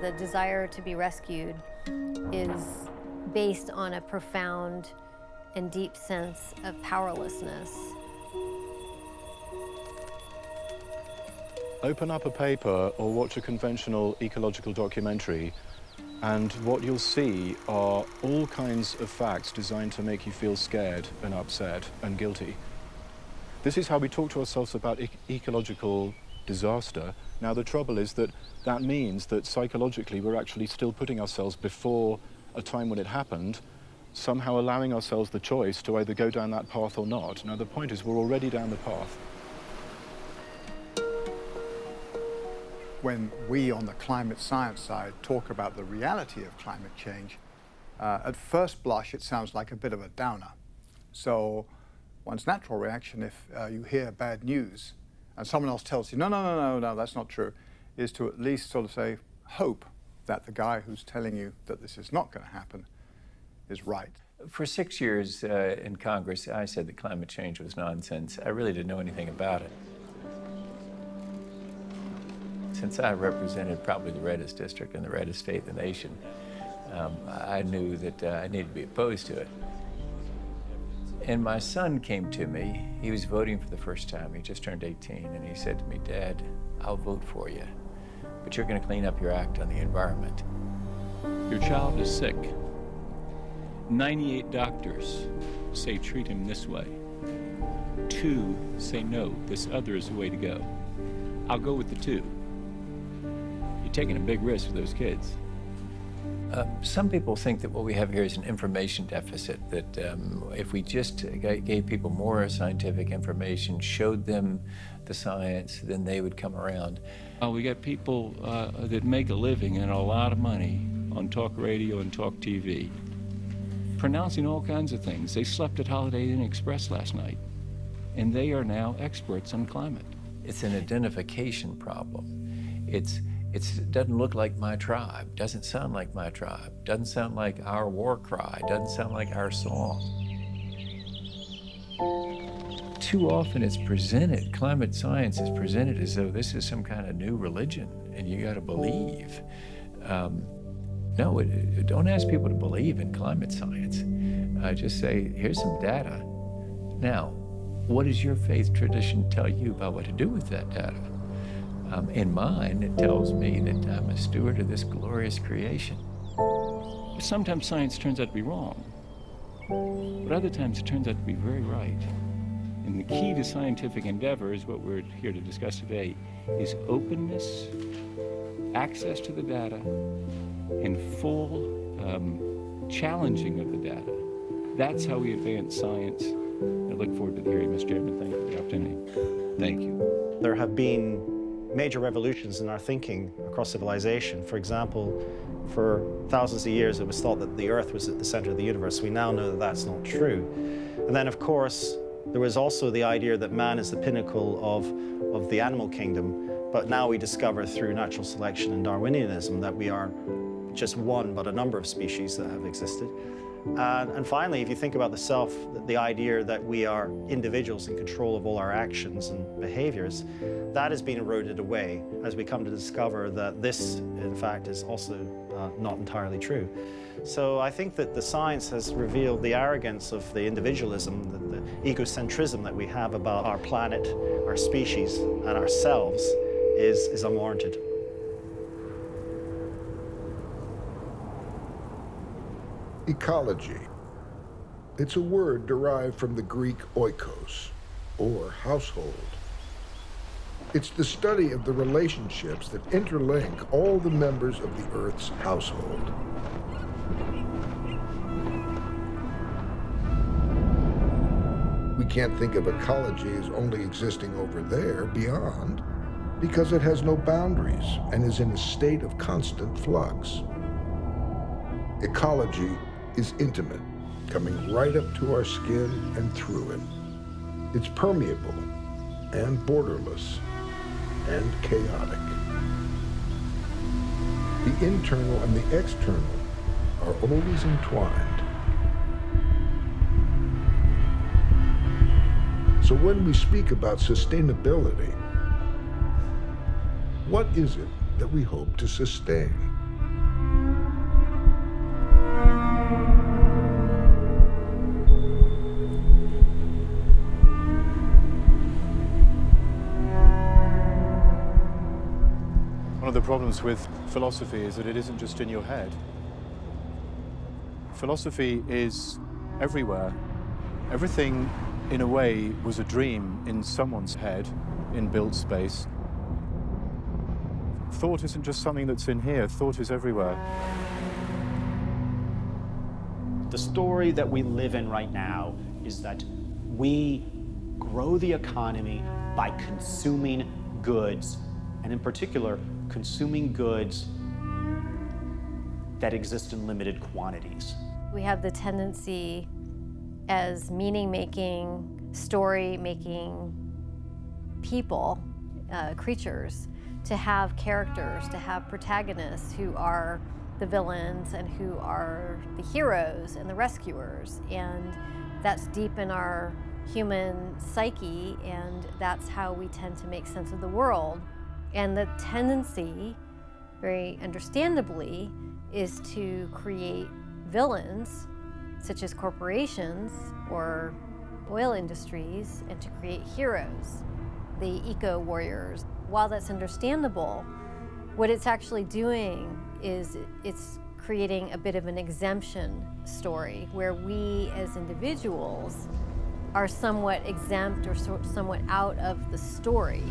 The desire to be rescued is based on a profound and deep sense of powerlessness. Open up a paper or watch a conventional ecological documentary, and what you'll see are all kinds of facts designed to make you feel scared and upset and guilty. This is how we talk to ourselves about ecological disaster. Now, the trouble is that that means that psychologically we're actually still putting ourselves before a time when it happened, somehow allowing ourselves the choice to either go down that path or not. Now, the point is we're already down the path. When we on the climate science side talk about the reality of climate change, at first blush it sounds like a bit of a downer. So one's natural reaction if you hear bad news and someone else tells you, no, that's not true, is to at least sort of say, hope that the guy who's telling you that this is not going to happen is right. For 6 years in Congress, I said that climate change was nonsense. I really didn't know anything about it. Since I represented probably the reddest district and the reddest state in the nation, I knew that I needed to be opposed to it. And my son came to me. He was voting for the first time. He just turned 18, and he said to me, "Dad, I'll vote for you, but you're going to clean up your act on the environment." Your child is sick. 98 doctors say treat him this way. 2 say no, this other is the way to go. I'll go with the 2. You're taking a big risk for those kids. Some people think that what we have here is an information deficit, that if we just gave people more scientific information, showed them the science, then they would come around. We got people that make a living and a lot of money on talk radio and talk TV, pronouncing all kinds of things. They slept at Holiday Inn Express last night, and they are now experts on climate. It's an identification problem. It doesn't look like my tribe, doesn't sound like my tribe, doesn't sound like our war cry, doesn't sound like our song. Too often it's presented, climate science is presented as though this is some kind of new religion and you got to believe. No, don't ask people to believe in climate science. Just say, here's some data. Now, what does your faith tradition tell you about what to do with that data? In mine, it tells me that I'm a steward of this glorious creation. Sometimes science turns out to be wrong, but other times it turns out to be very right. And the key to scientific endeavor is what we're here to discuss today, is openness, access to the data, and full challenging of the data. That's how we advance science. I look forward to the hearing, Mr. Chairman. Thank you for the opportunity. Thank you. There have been major revolutions in our thinking across civilization. For example, for thousands of years it was thought that the Earth was at the center of the universe. We now know that that's not true. And then, of course, there was also the idea that man is the pinnacle of the animal kingdom, but now we discover through natural selection and Darwinianism that we are just one, but a number of species that have existed. And finally, if you think about the self, the idea that we are individuals in control of all our actions and behaviors, that has been eroded away as we come to discover that this, in fact, is also not entirely true. So I think that the science has revealed the arrogance of the individualism, the egocentrism that we have about our planet, our species, and ourselves is unwarranted. Ecology. It's a word derived from the Greek oikos, or household. It's the study of the relationships that interlink all the members of the Earth's household. We can't think of ecology as only existing over there, beyond, because it has no boundaries and is in a state of constant flux. Ecology is intimate, coming right up to our skin and through it. It's permeable and borderless and chaotic. The internal and the external are always entwined. So when we speak about sustainability, what is it that we hope to sustain? One of the problems with philosophy is that it isn't just in your head. Philosophy is everywhere. Everything, in a way, was a dream in someone's head in built space. Thought isn't just something that's in here. Thought is everywhere. The story that we live in right now is that we grow the economy by consuming goods, and in particular, consuming goods that exist in limited quantities. We have the tendency as meaning-making, story-making people, creatures, to have characters, to have protagonists who are the villains and who are the heroes and the rescuers. And that's deep in our human psyche, and that's how we tend to make sense of the world. And the tendency, very understandably, is to create villains, such as corporations or oil industries, and to create heroes, the eco-warriors. While that's understandable, what it's actually doing is it's creating a bit of an exemption story where we as individuals are somewhat exempt or somewhat out of the story.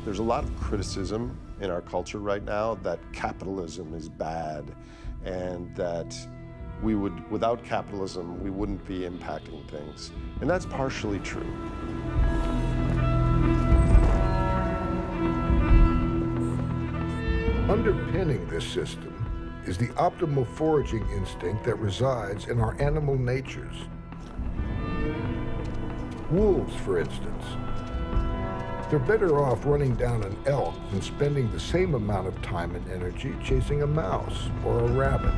There's a lot of criticism in our culture right now that capitalism is bad and that without capitalism, we wouldn't be impacting things. And that's partially true. Underpinning this system is the optimal foraging instinct that resides in our animal natures. Wolves, for instance, they're better off running down an elk than spending the same amount of time and energy chasing a mouse or a rabbit.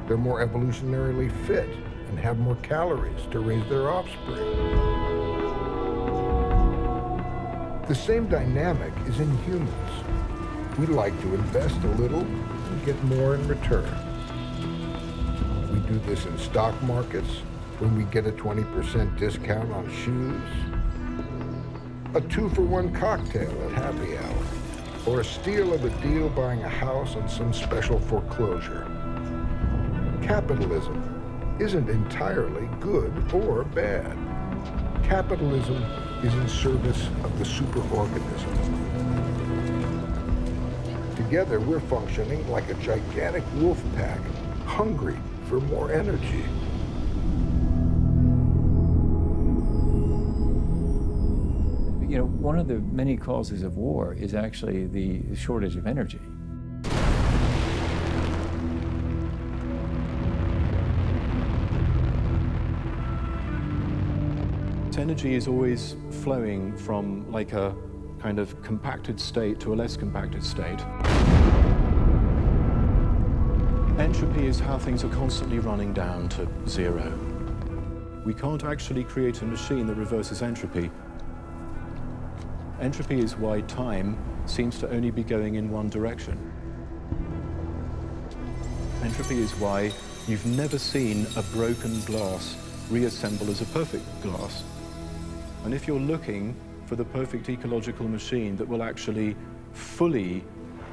They're more evolutionarily fit and have more calories to raise their offspring. The same dynamic is in humans. We like to invest a little and get more in return. We do this in stock markets when we get a 20% discount on shoes, a 2-for-1 cocktail at happy hour, or a steal of a deal buying a house on some special foreclosure. Capitalism isn't entirely good or bad. Capitalism is in service of the superorganism. Together, we're functioning like a gigantic wolf pack, hungry for more energy. You know, one of the many causes of war is actually the shortage of energy. Energy is always flowing from like a kind of compacted state to a less compacted state. Entropy is how things are constantly running down to zero. We can't actually create a machine that reverses entropy. Entropy is why time seems to only be going in one direction. Entropy is why you've never seen a broken glass reassemble as a perfect glass. And if you're looking for the perfect ecological machine that will actually fully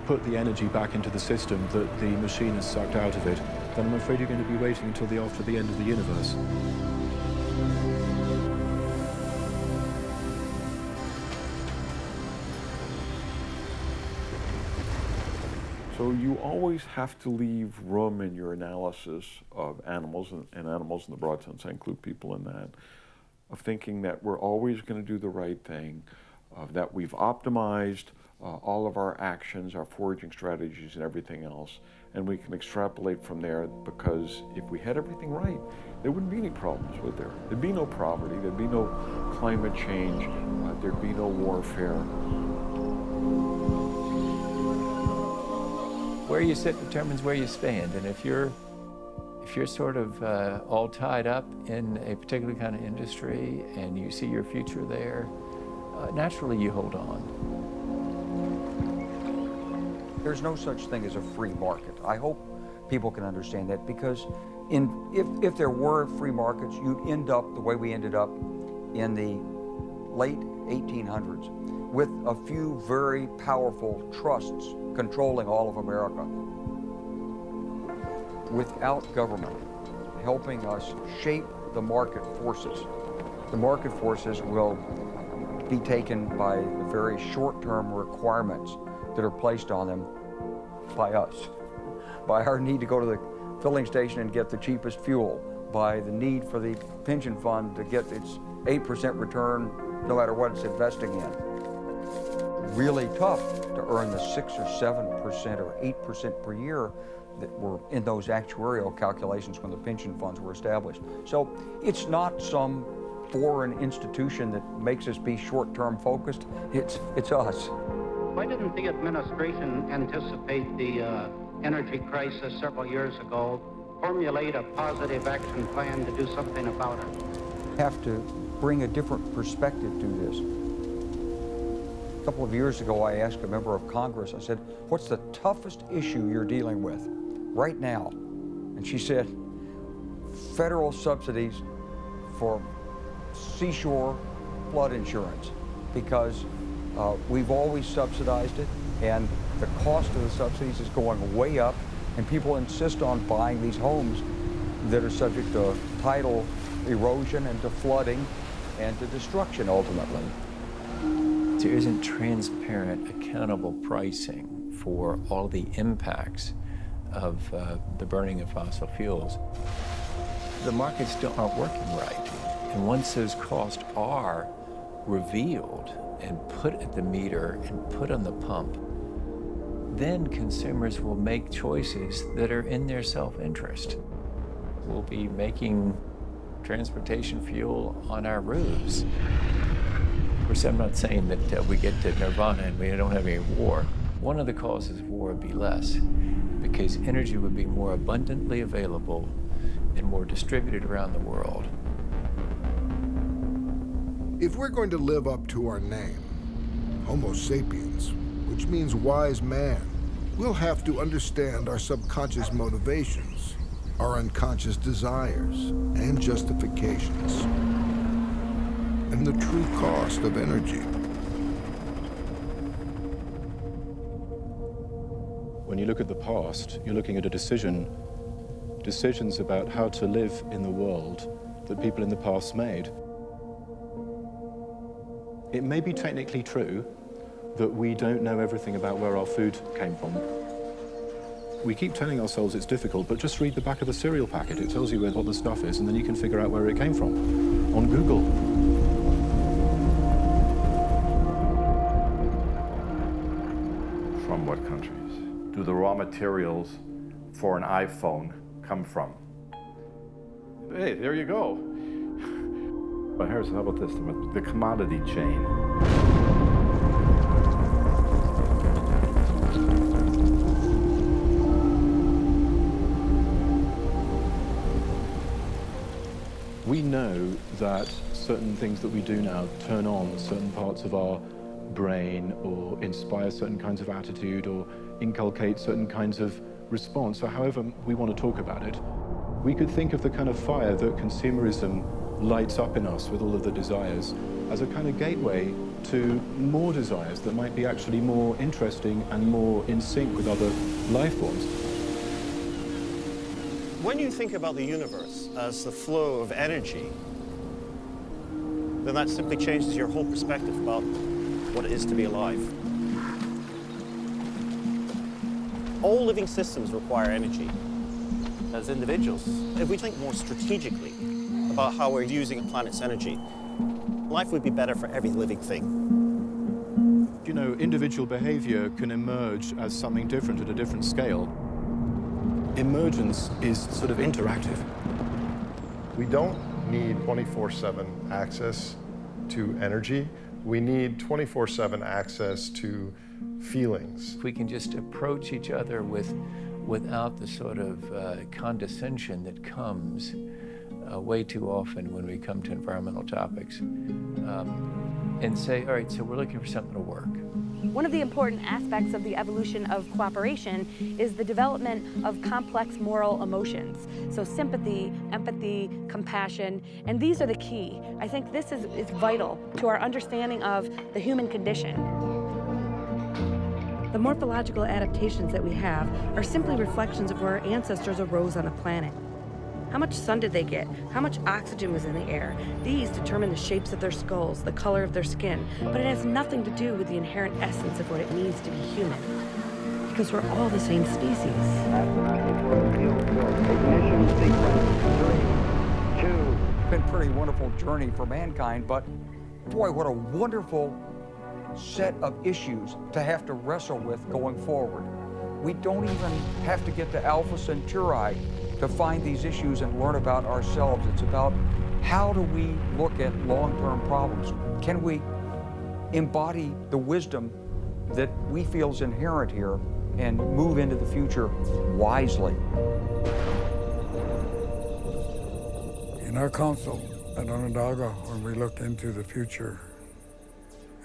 put the energy back into the system that the machine has sucked out of it, then I'm afraid you're going to be waiting until after the end of the universe. So you always have to leave room in your analysis of animals, and animals in the broad sense, I include people in that, of thinking that we're always going to do the right thing, that we've optimized all of our actions, our foraging strategies and everything else, and we can extrapolate from there, because if we had everything right, there wouldn't be any problems, would there? There'd be no poverty, there'd be no climate change, there'd be no warfare. Where you sit determines where you stand, and if you're sort of all tied up in a particular kind of industry and you see your future there, naturally you hold on. There's no such thing as a free market. I hope people can understand that, because if there were free markets, you'd end up the way we ended up in the late 1800s, with a few very powerful trusts controlling all of America, without government helping us shape the market forces. The market forces will be taken by the very short-term requirements that are placed on them by us, by our need to go to the filling station and get the cheapest fuel, by the need for the pension fund to get its 8% return no matter what it's investing in. Really tough to earn the 6 or 7% or 8% per year that were in those actuarial calculations when the pension funds were established. So it's not some foreign institution that makes us be short-term focused. It's us. Why didn't the administration anticipate the energy crisis several years ago, formulate a positive action plan to do something about it? Have to bring a different perspective to this. A couple of years ago, I asked a member of Congress, I said, what's the toughest issue you're dealing with right now? And she said, federal subsidies for seashore flood insurance, because we've always subsidized it, and the cost of the subsidies is going way up, and people insist on buying these homes that are subject to tidal erosion and to flooding and to destruction ultimately. There isn't transparent, accountable pricing for all the impacts of the burning of fossil fuels. The markets aren't working right. And once those costs are revealed and put at the meter and put on the pump, then consumers will make choices that are in their self-interest. We'll be making transportation fuel on our roofs. Of course, I'm not saying that we get to nirvana and we don't have any war. One of the causes of war would be less, because energy would be more abundantly available and more distributed around the world. If we're going to live up to our name, Homo sapiens, which means wise man, we'll have to understand our subconscious motivations, our unconscious desires and justifications, and the true cost of energy. When you look at the past, you're looking at decisions about how to live in the world that people in the past made. It may be technically true that we don't know everything about where our food came from. We keep telling ourselves it's difficult, but just read the back of the cereal packet. It tells you what the stuff is, and then you can figure out where it came from on Google. From what countries do the raw materials for an iPhone come from? Hey, there you go. But here's, how about this, the commodity chain. We know that certain things that we do now turn on certain parts of our brain or inspire certain kinds of attitude or inculcate certain kinds of response, or however we want to talk about it. We could think of the kind of fire that consumerism lights up in us with all of the desires as a kind of gateway to more desires that might be actually more interesting and more in sync with other life forms. When you think about the universe as the flow of energy, then that simply changes your whole perspective about what it is to be alive. All living systems require energy. As individuals, if we think more strategically about how we're using the planet's energy, life would be better for every living thing. You know, individual behavior can emerge as something different at a different scale. Emergence is sort of interactive. We don't need 24/7 access to energy. We need 24/7 access to feelings. If we can just approach each other without the sort of condescension that comes way too often when we come to environmental topics, and say, all right, so we're looking for something to work. One of the important aspects of the evolution of cooperation is the development of complex moral emotions. So sympathy, empathy, compassion, and these are the key. I think this is vital to our understanding of the human condition. The morphological adaptations that we have are simply reflections of where our ancestors arose on the planet. How much sun did they get? How much oxygen was in the air? These determine the shapes of their skulls, the color of their skin, but it has nothing to do with the inherent essence of what it means to be human, because we're all the same species. It's been a pretty wonderful journey for mankind, but boy, what a wonderful set of issues to have to wrestle with going forward. We don't even have to get to Alpha Centauri to find these issues and learn about ourselves. It's about how do we look at long-term problems? Can we embody the wisdom that we feel is inherent here and move into the future wisely? In our council at Onondaga, when we look into the future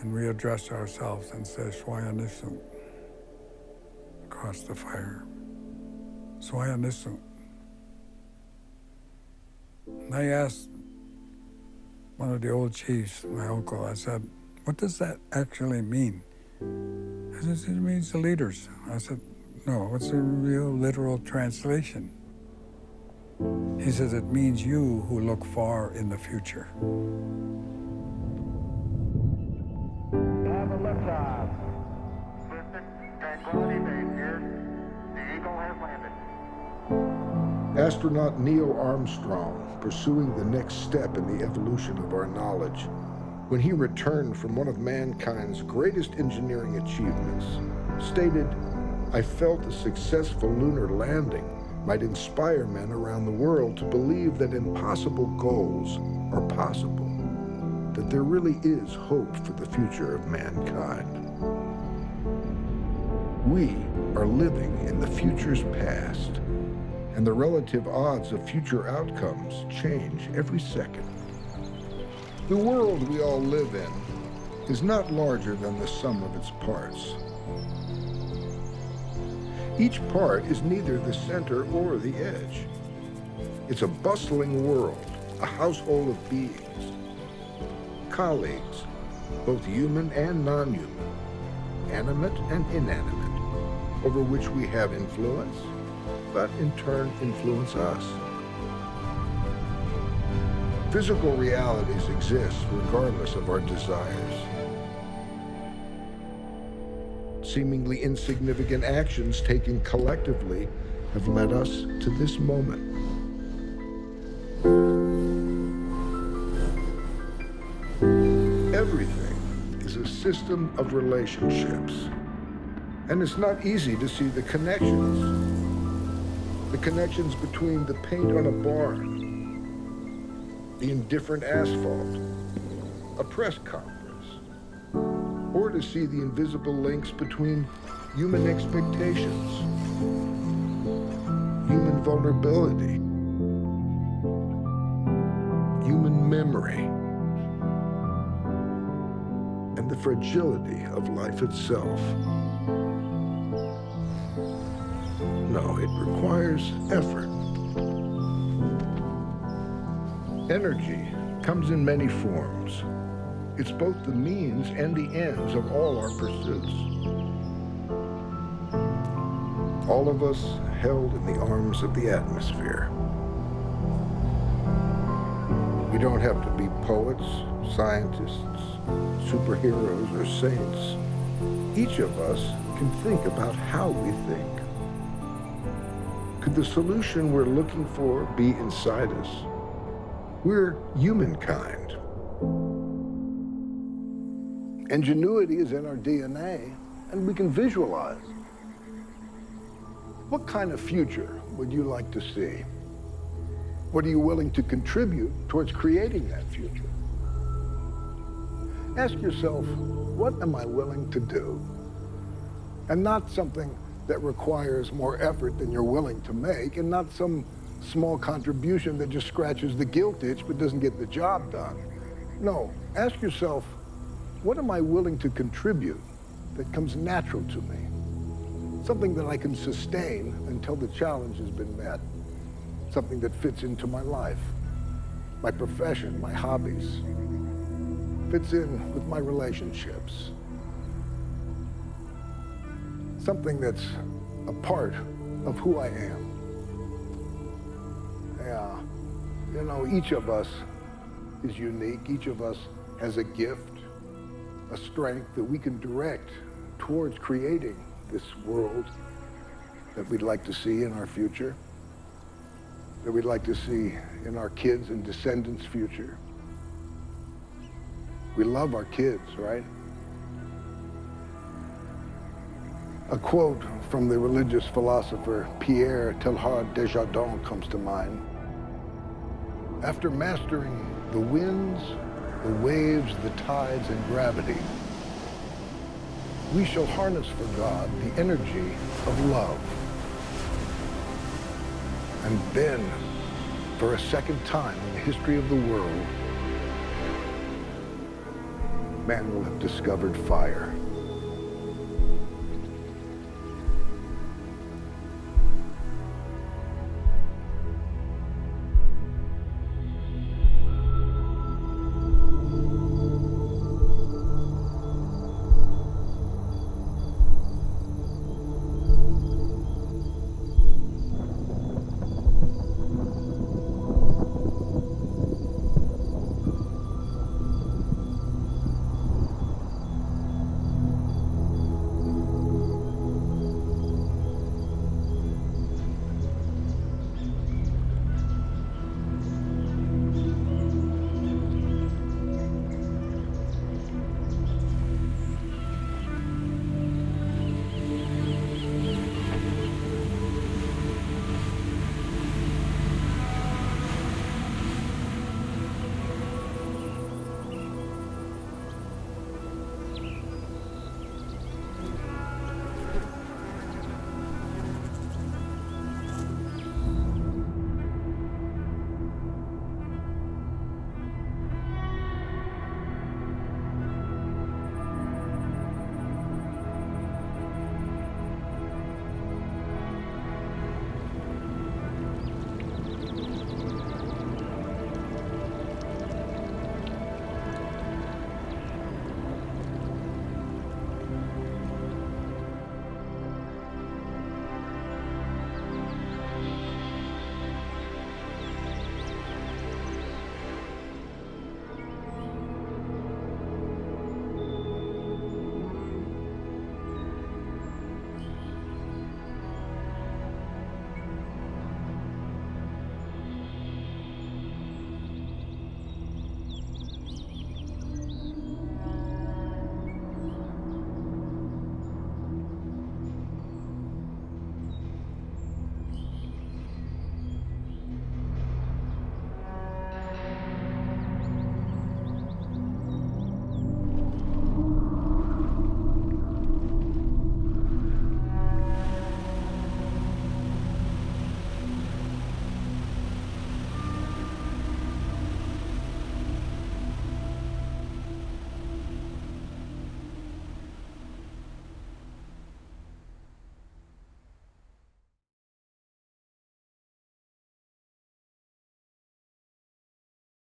and we address ourselves and say, Swaya Nisum, across the fire. Swaya Nisum. And I asked one of the old chiefs, my uncle, I said, what does that actually mean? He said, it means the leaders. I said, no, what's the real literal translation? He says, it means you who look far in the future. Liftoff. Houston, Tranquility Base here. The Eagle has landed. Astronaut Neil Armstrong, pursuing the next step in the evolution of our knowledge, when he returned from one of mankind's greatest engineering achievements, stated, "I felt a successful lunar landing might inspire men around the world to believe that impossible goals are possible, that there really is hope for the future of mankind." We are living in the future's past, and the relative odds of future outcomes change every second. The world we all live in is not larger than the sum of its parts. Each part is neither the center or the edge. It's a bustling world, a household of beings, colleagues, both human and non-human, animate and inanimate, over which we have influence, but in turn influence us. Physical realities exist regardless of our desires. Seemingly insignificant actions taken collectively have led us to this moment. Everything is a system of relationships, and it's not easy to see the connections between the paint on a barn, the indifferent asphalt, a press conference, or to see the invisible links between human expectations, human vulnerability, human memory, and the fragility of life itself. No, it requires effort. Energy comes in many forms. It's both the means and the ends of all our pursuits. All of us held in the arms of the atmosphere. We don't have to be poets, scientists, superheroes, or saints. Each of us can think about how we think. Could the solution we're looking for be inside us? We're humankind. Ingenuity is in our DNA, and we can visualize. What kind of future would you like to see? What are you willing to contribute towards creating that future? Ask yourself, what am I willing to do? And not something that requires more effort than you're willing to make, and not some small contribution that just scratches the guilt itch but doesn't get the job done. No, ask yourself, what am I willing to contribute that comes natural to me? Something that I can sustain until the challenge has been met. Something that fits into my life, my profession, my hobbies, fits in with my relationships. Something that's a part of who I am. Yeah, you know, each of us is unique. Each of us has a gift, a strength that we can direct towards creating this world that we'd like to see in our future, that we'd like to see in our kids' and descendants' future. We love our kids, right? A quote from the religious philosopher Piers comes to mind. After mastering the winds, the waves, the tides, and gravity, we shall harness for God the energy of love. And then, for a second time in the history of the world, man will have discovered fire.